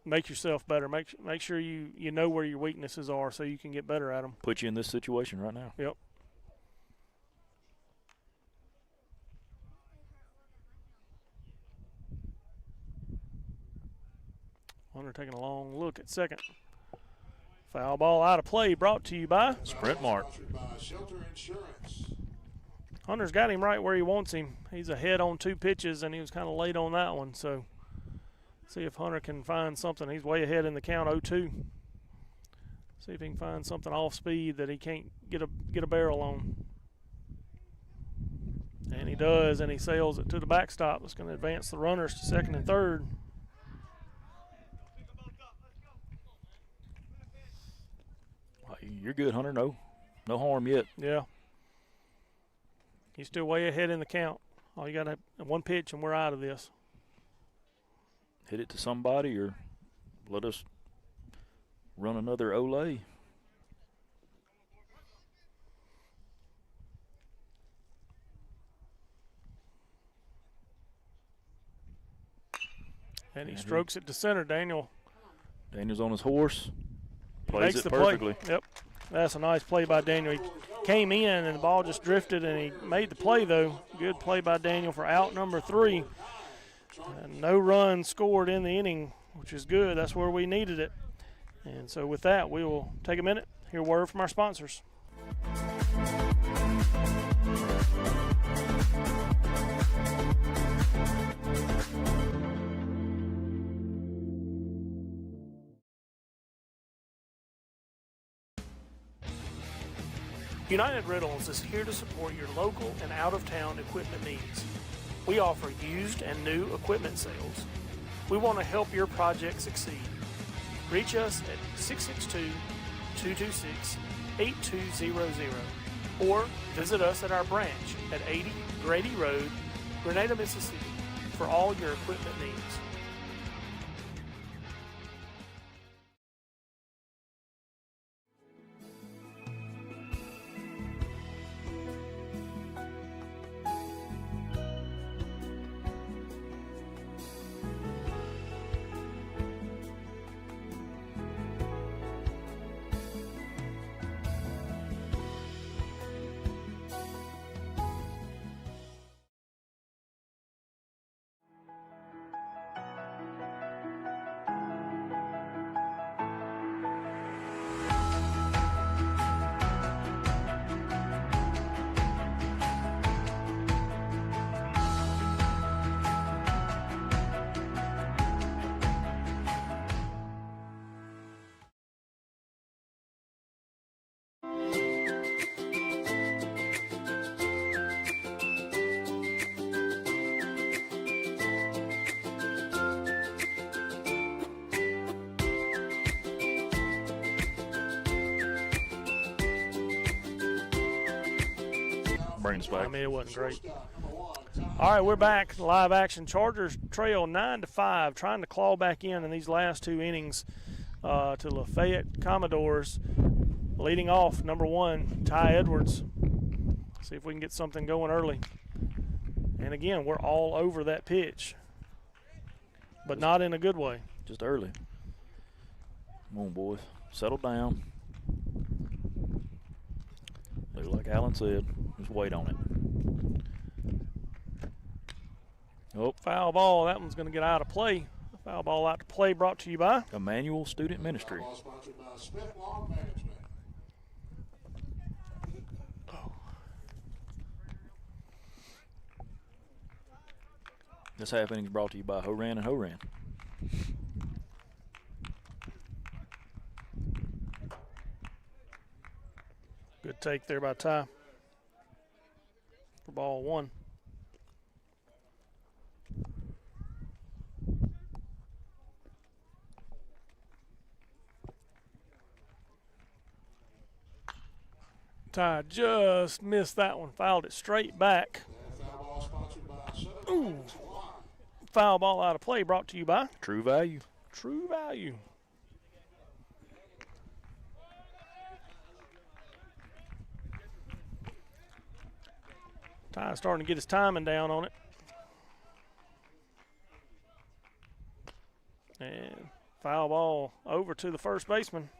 make yourself better. Make sure you know where your weaknesses are so you can get better at them. Put you in this situation right now. Yep. Hunter taking a long look at second. Foul ball out of play, brought to you by Sprint Mark. Hunter's got him right where he wants him. He's ahead on 2 pitches, and he was kind of late on that one. So see if Hunter can find something. He's way ahead in the count, 0-2. See if he can find something off speed that he can't get a barrel on. And he does, and he sails it to the backstop. That's going to advance the runners to second and third. You're good, Hunter. No harm yet. Yeah. He's still way ahead in the count. All you got to have 1 pitch, and we're out of this. Hit it to somebody or let us run another Ole. And he strokes it to center, Daniel. Daniel's on his horse. Plays Makes it the perfectly. play. Yep. That's a nice play by Daniel. He came in and the ball just drifted and he made the play though. Good play by Daniel for out number 3. And no run scored in the inning, which is good. That's where we needed it. And so with that, we will take a minute, hear a word from our sponsors. United Rentals is here to support your local and out-of-town equipment needs. We offer used and new equipment sales. We want to help your project succeed. Reach us at 662-226-8200 or visit us at our branch at 80 Grady Road, Grenada, Mississippi for all your equipment needs. Bring us back. I mean, it wasn't great. All right, we're back. Live action. Chargers trail 9-5, trying to claw back in these last 2 innings to Layfayette Commadores. Leading off, number 1, Ty Edwards. See if we can get something going early. And again, we're all over that pitch, but not in a good way. Just early. Come on, boys. Settle down. Do like Alan said. Just wait on it. Oh, foul ball. That one's going to get out of play. Foul ball out to play brought to you by Emmanuel Student Ministry. This half inning is brought to you by Horan and Horan. Good take there by Ty for ball 1. Ty just missed that one, fouled it straight back. Ooh. Foul ball out of play brought to you by True Value. True Value. Ty's starting to get his timing down on it. And foul ball over to the first baseman.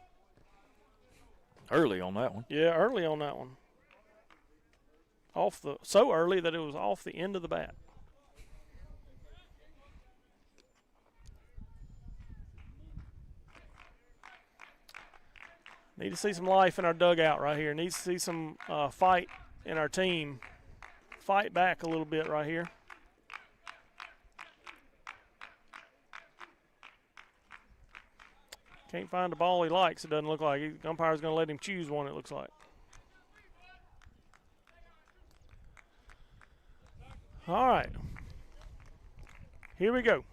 Early on that one. Yeah, early on that one. So early that it was off the end of the bat. Need to see some life in our dugout right here. Need to see some fight in our team. Fight back a little bit right here. Can't find the ball he likes, it doesn't look like. The umpire's going to let him choose one, it looks like. All right. Here we go.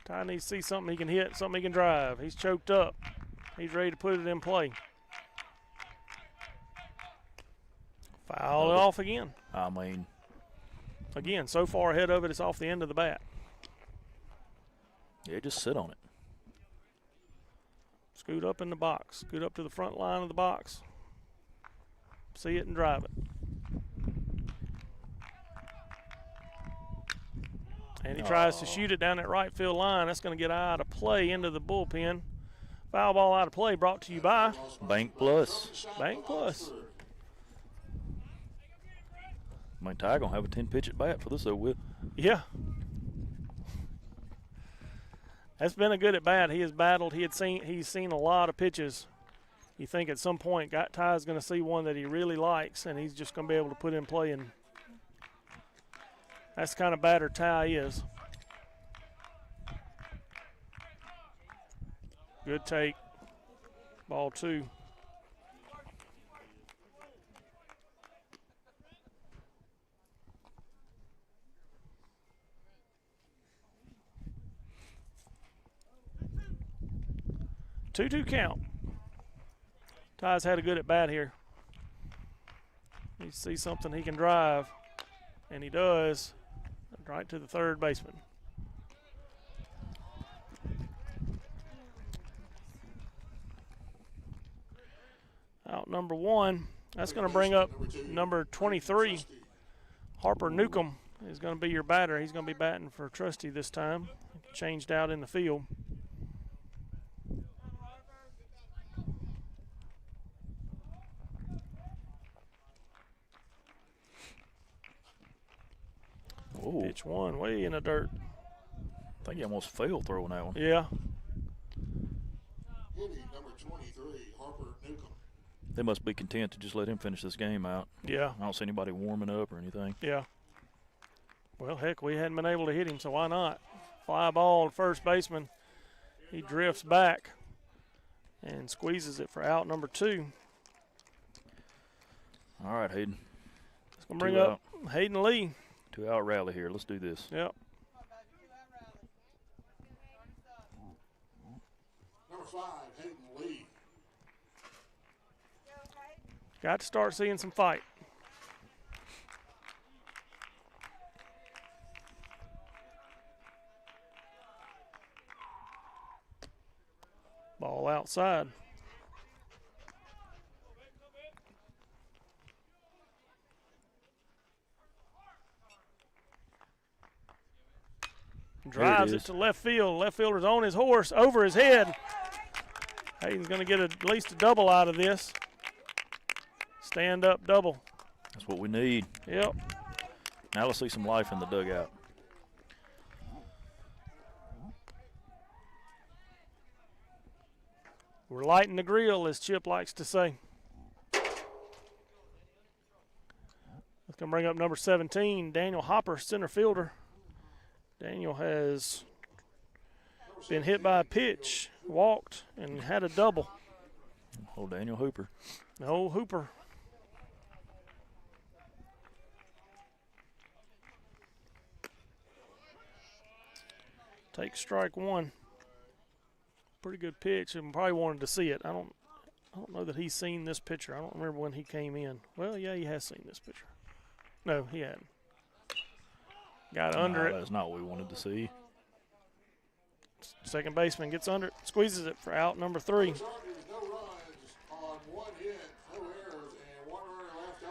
Ty needs to see something he can hit, something he can drive. He's choked up. He's ready to put it in play. Foul it off again. I mean. Again, so far ahead of it, it's off the end of the bat. Yeah, just sit on it. Scoot up in the box. Scoot up to the front line of the box. See it and drive it. And he tries to shoot it down that right field line. That's going to get out of play into the bullpen. Foul ball out of play brought to you by Bank Plus. Bank Plus. I mean, Ty gonna have a 10-pitch at bat for this over with. Yeah. That's been a good at bat. He has battled. He's seen a lot of pitches. You think at some point Ty's going to see one that he really likes, and he's just going to be able to put in play. And that's the kind of batter Ty is. Good take. Ball 2. Two count. Ty's had a good at bat here. He sees something he can drive, and he does. Right to the third baseman. Out number 1. That's going to bring up number 23. Harper Newcomb is going to be your batter. He's going to be batting for Trusty this time. Changed out in the field. Ooh. Pitch 1 way in the dirt. I think he almost failed throwing that one. Yeah. Hitting number 23, Harper Newcomb. They must be content to just let him finish this game out. Yeah. I don't see anybody warming up or anything. Yeah. Well, heck, we hadn't been able to hit him, so why not? Fly ball to first baseman. He drifts back and squeezes it for out number 2. All right, Hayden. It's going to bring up Hayden Lee. 2-out rally here. Let's do this. Yep. Number 5, Hayden Lee. Got to start seeing some fight. Ball outside. Drives it to left field. Left fielder's on his horse, over his head. Hayden's going to get at least a double out of this. Stand up double. That's what we need. Yep. Now let's see some life in the dugout. We're lighting the grill, as Chip likes to say. That's going to bring up number 17, Daniel Hopper, center fielder. Daniel has been hit by a pitch, walked, and had a double. Oh, Daniel Hooper. No, Hooper. Take strike 1. Pretty good pitch, and probably wanted to see it. I don't know that he's seen this pitcher. I don't remember when he came in. Well, yeah, he has seen this pitcher. No, he hadn't. Got under it. That's not what we wanted to see. Second baseman gets under it, squeezes it for out number 3. No runs on 1 hit, no errors, and 1 runner left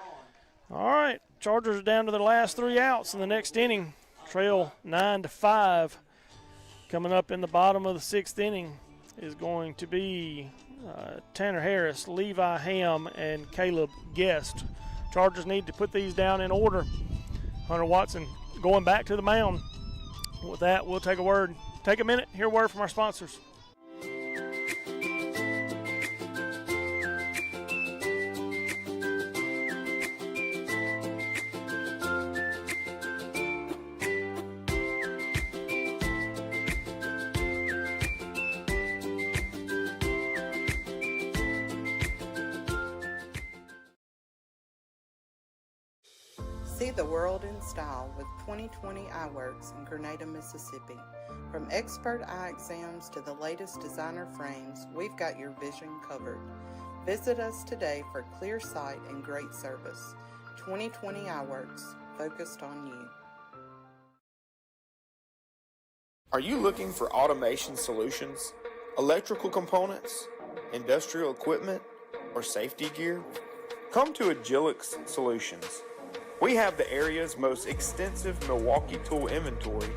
on. All right, Chargers are down to their last 3 outs in the next inning. Trail 9-5. Coming up in the bottom of the 6th inning is going to be Tanner Harris, Levi Ham, and Caleb Guest. Chargers need to put these down in order. Hunter Watson going back to the mound. With that, we'll take a minute, hear a word from our sponsors. See the world in style with 2020 Eyeworks in Grenada, Mississippi. From expert eye exams to the latest designer frames, we've got your vision covered. Visit us today for clear sight and great service. 2020 Eyeworks, focused on you. Are you looking for automation solutions, electrical components, industrial equipment, or safety gear? Come to Agilix Solutions. We have the area's most extensive Milwaukee tool inventory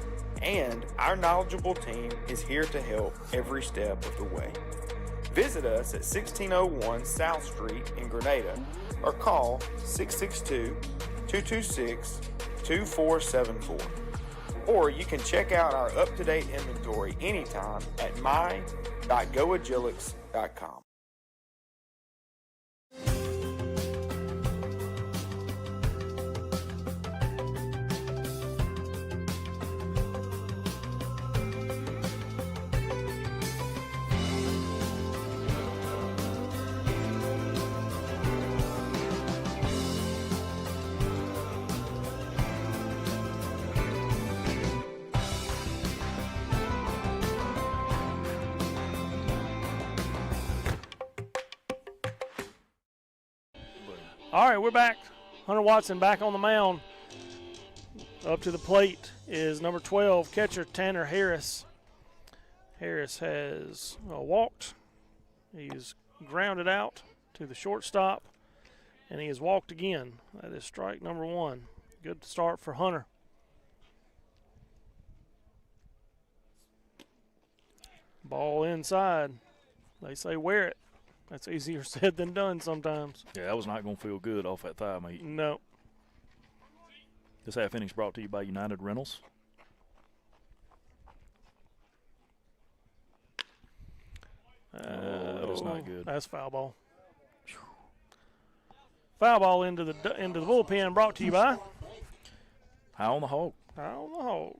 and our knowledgeable team is here to help every step of the way. Visit us at 1601 South Street in Grenada or call 662-226-2474. Or you can check out our up-to-date inventory anytime at my.goagilix.com. All right, we're back. Hunter Watson back on the mound. Up to the plate is number 12, catcher Tanner Harris. Harris has walked. He's grounded out to the shortstop, and he has walked again. That is strike number 1. Good start for Hunter. Ball inside. They say wear it. That's easier said than done sometimes. Yeah, that was not going to feel good off that thigh, mate. No. This half inning's brought to you by United Rentals. That is not good. That's foul ball. Foul ball into the bullpen, brought to you by High on the Hog. High on the Hog.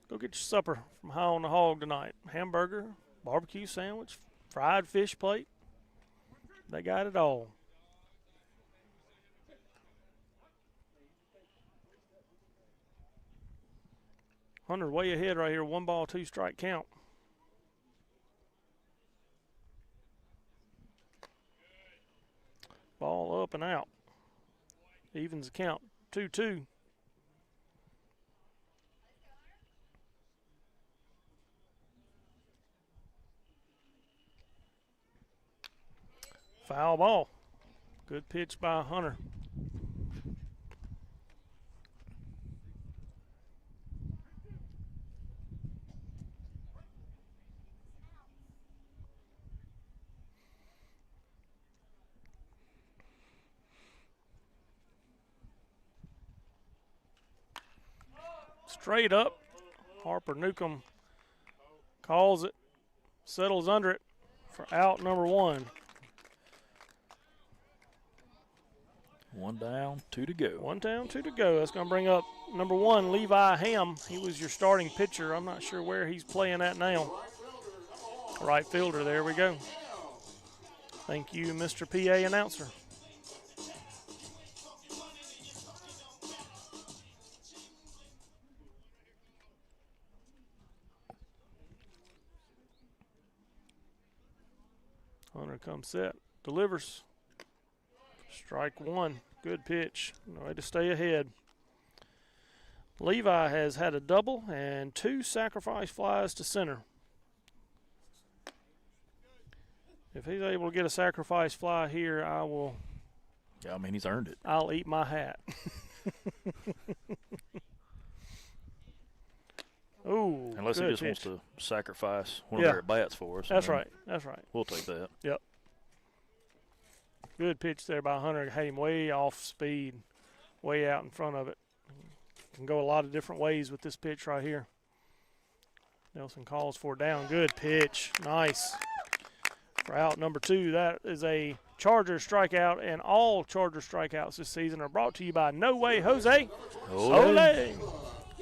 Go get your supper from High on the Hog tonight. Hamburger, barbecue sandwich, fried fish plate. They got it all. Hunter way ahead right here. 1 ball, 2 strike count. Ball up and out. Evens the count. 2-2. Foul ball. Good pitch by Hunter. Straight up. Harper Newcomb calls it, settles under it for out number 1. 1 down, 2 to go. 1 down, 2 to go. That's going to bring up number 1, Levi Ham. He was your starting pitcher. I'm not sure where he's playing at now. Right fielder, there we go. Thank you, Mr. PA announcer. Hunter comes set, delivers. Strike 1, good pitch. No way to stay ahead. Levi has had a double and 2 sacrifice flies to center. If he's able to get a sacrifice fly here, I will. Yeah, I mean, he's earned it. I'll eat my hat. Ooh, unless he just pitch. wants to sacrifice one of their at-bats for us. That's right. That's right. We'll take that. Yep. Good pitch there by Hunter. Had him way off speed, way out in front of it. Can go a lot of different ways with this pitch right here. Nelson calls for down. Good pitch. Nice. For out number 2, that is a Charger strikeout, and all Charger strikeouts this season are brought to you by No Way Jose. Ole.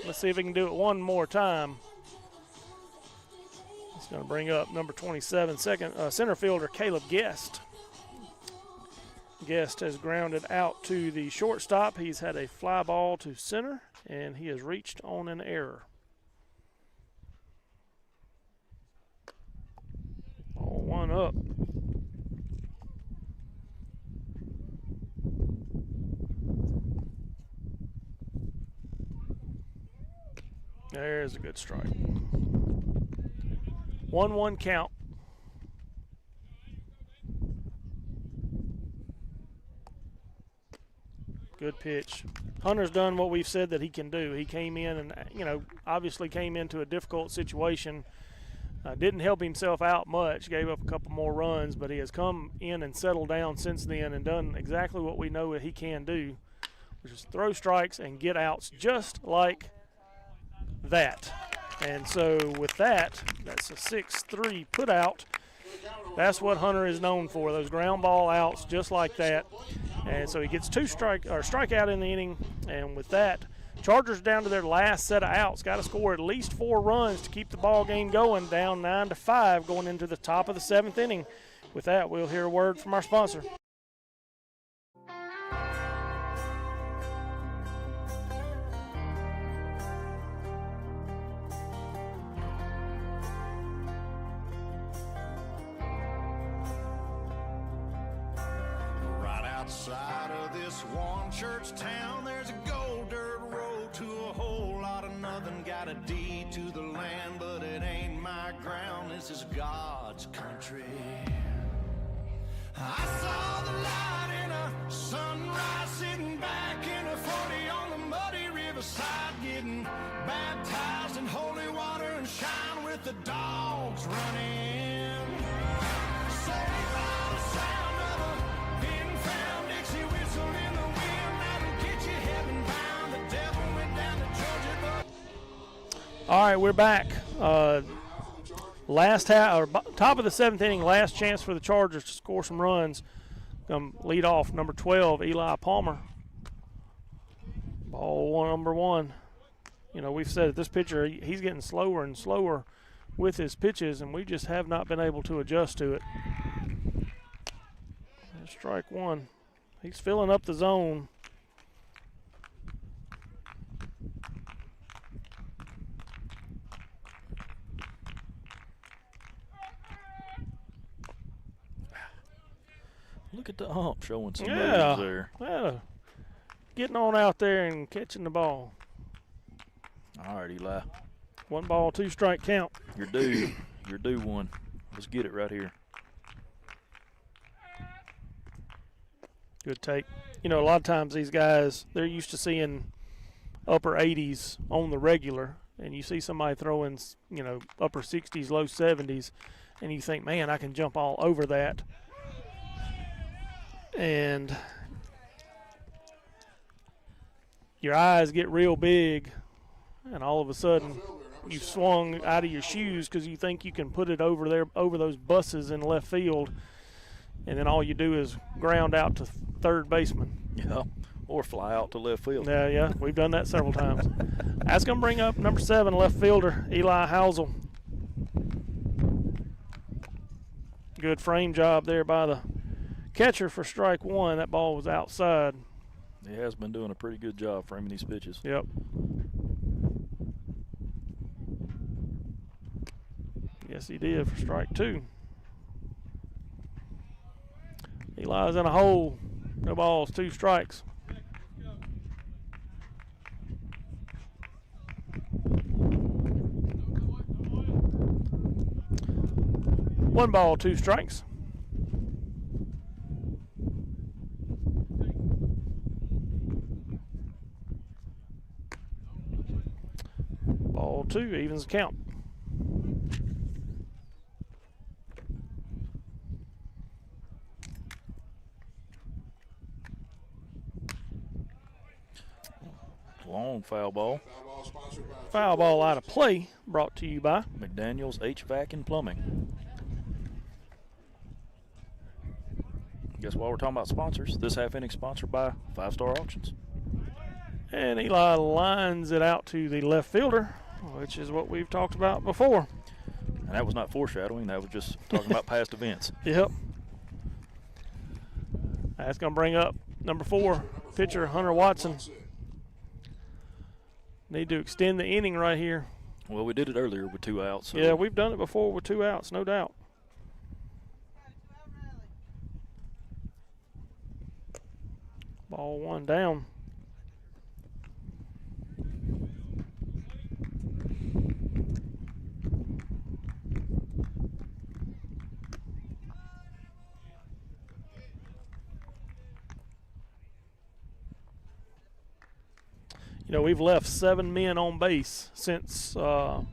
Let's see if we can do it one more time. It's going to bring up number 27, center fielder Caleb Guest. Guest has grounded out to the shortstop. He's had a fly ball to center, and he has reached on an error. Ball 1 up. There's a good strike. 1-1 count. Good pitch. Hunter's done what we've said that he can do. He came in and, obviously came into a difficult situation. Didn't help himself out much, gave up a couple more runs, but he has come in and settled down since then and done exactly what we know that he can do, which is throw strikes and get outs just like that. And so with that, that's a 6-3 put out. That's what Hunter is known for, those ground ball outs just like that. And so he gets 2 strikeout in the inning, and with that, Chargers down to their last set of outs. Got to score at least 4 runs to keep the ball game going, down 9-5 going into the top of the 7th inning. With that, we'll hear a word from our sponsor. Right outside of this one church town, there's a gold dirt road to a whole lot of nothing. Got a deed to the land, but it ain't my ground. This is God's country. I saw the light in a sunrise, sitting back in a 40 on the muddy riverside, getting baptized in holy water and shine with the dogs running. Saved by the sound of a pin-found Dixie whistle in the wind, that'll get you heaven bound. The devil went down to Georgia, but All right, we're back. Top of the 7th inning, last chance for the Chargers to score some runs. Lead off, number 12, Eli Palmer. Number 1. We've said that this pitcher, he's getting slower and slower with his pitches, and we just have not been able to adjust to it. There's strike 1. He's filling up the zone. Look at the hump showing some moves there. Yeah, getting on out there and catching the ball. All right, Eli. 1 ball, 2 strike count. You're due. You're due one. Let's get it right here. Good take. A lot of times these guys, they're used to seeing upper 80s on the regular, and you see somebody throwing, upper 60s, low 70s, and you think, man, I can jump all over that. And your eyes get real big, and all of a sudden you've swung out of your shoes because you think you can put it over there, over those buses in left field, and then all you do is ground out to third baseman. Yeah, or fly out to left field. Yeah, we've done that several times. That's going to bring up number 7, left fielder, Eli Housel. Good frame job there by the catcher for strike 1. That ball was outside. He has been doing a pretty good job framing these pitches. Yep. Yes, he did for strike 2. Eli's in a hole. No balls, 2 strikes. One ball, 2 strikes. Ball 2 evens the count. Long foul ball. Foul ball out of play, brought to you by McDaniel's HVAC and Plumbing. Guess while we're talking about sponsors, this half inning sponsored by 5 Star Auctions. And Eli lines it out to the left fielder, which is what we've talked about before. And that was not foreshadowing, that was just talking about past events. Yep. That's going to bring up number 4, pitcher Hunter Watson. Need to extend the inning right here. Well, we did it earlier with 2 outs. So. Yeah, we've done it before with 2 outs, no doubt. Ball 1 down. You know, we've left 7 men on base since the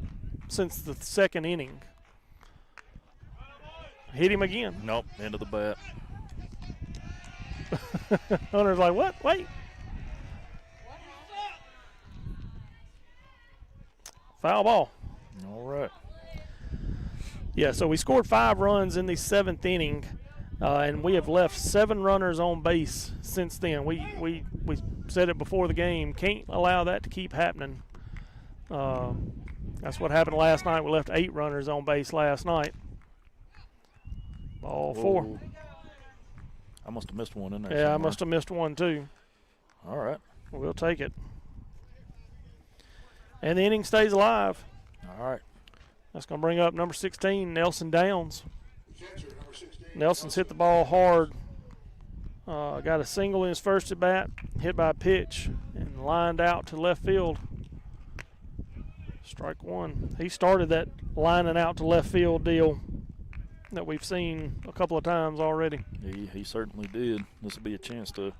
second inning. Hit him again. Nope, end of the bat. Hunter's like, what? Wait. Foul ball. All right. Yeah, so we scored 5 runs in the 7th inning, and we have left 7 runners on base since then. We said it before the game. Can't allow that to keep happening. That's what happened last night. We left 8 runners on base last night. Ball 4. Whoa. I must have missed one in there. Yeah, somewhere. I must have missed one too. All right. We'll take it. And the inning stays alive. All right. That's going to bring up number 16, Nelson Downs. Nelson's hit the ball hard. Got a single in his first at bat, hit by a pitch, and lined out to left field. Strike 1. He started that lining out to left field deal that we've seen a couple of times already. He certainly did. This will be a chance to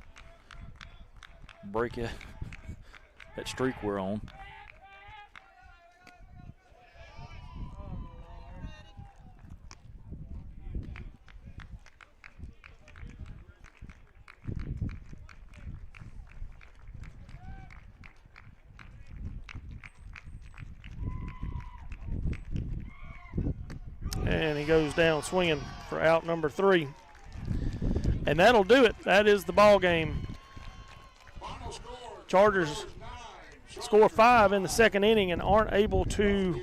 break that streak we're on. And he goes down swinging for out number 3. And that'll do it. That is the ball game. Chargers score 5 in the second inning and aren't able to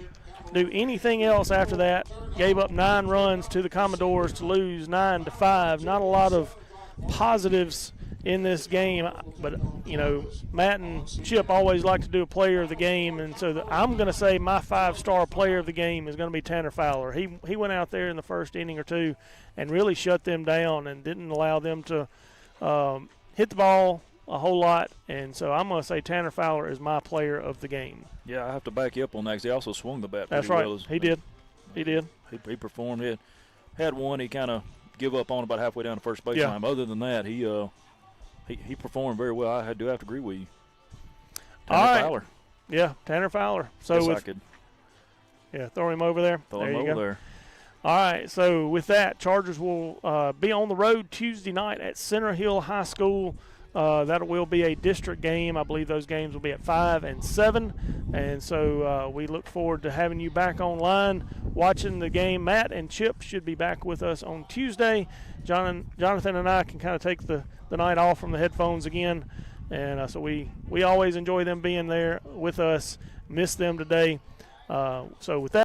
do anything else after that. Gave up 9 runs to the Commodores to lose 9-5. Not a lot of positives in this game, but you know, Matt and Chip always like to do a player of the game, and so I'm going to say my 5-star player of the game is going to be Tanner Fowler. He went out there in the first inning or two and really shut them down and didn't allow them to hit the ball a whole lot, and so I'm going to say Tanner Fowler is my player of the game. Yeah, I have to back you up on that because he also swung the bat That's pretty right. well. He did. He performed. He had one he kind of give up on about halfway down the first baseline. Yeah. Other than that, he performed very well. I do have to agree with you. All right. Fowler. Yeah, Tanner Fowler. So Yes, with, I could throw him over there. throw There him you over go. there. All right, so with that, Chargers will be on the road Tuesday night at Center Hill High School. That will be a district game. I believe those games will be at 5 and 7. And so we look forward to having you back online watching the game. Matt and Chip should be back with us on Tuesday. Jonathan and I can kind of take the night off from the headphones again. And so we always enjoy them being there with us. Miss them today. So with that,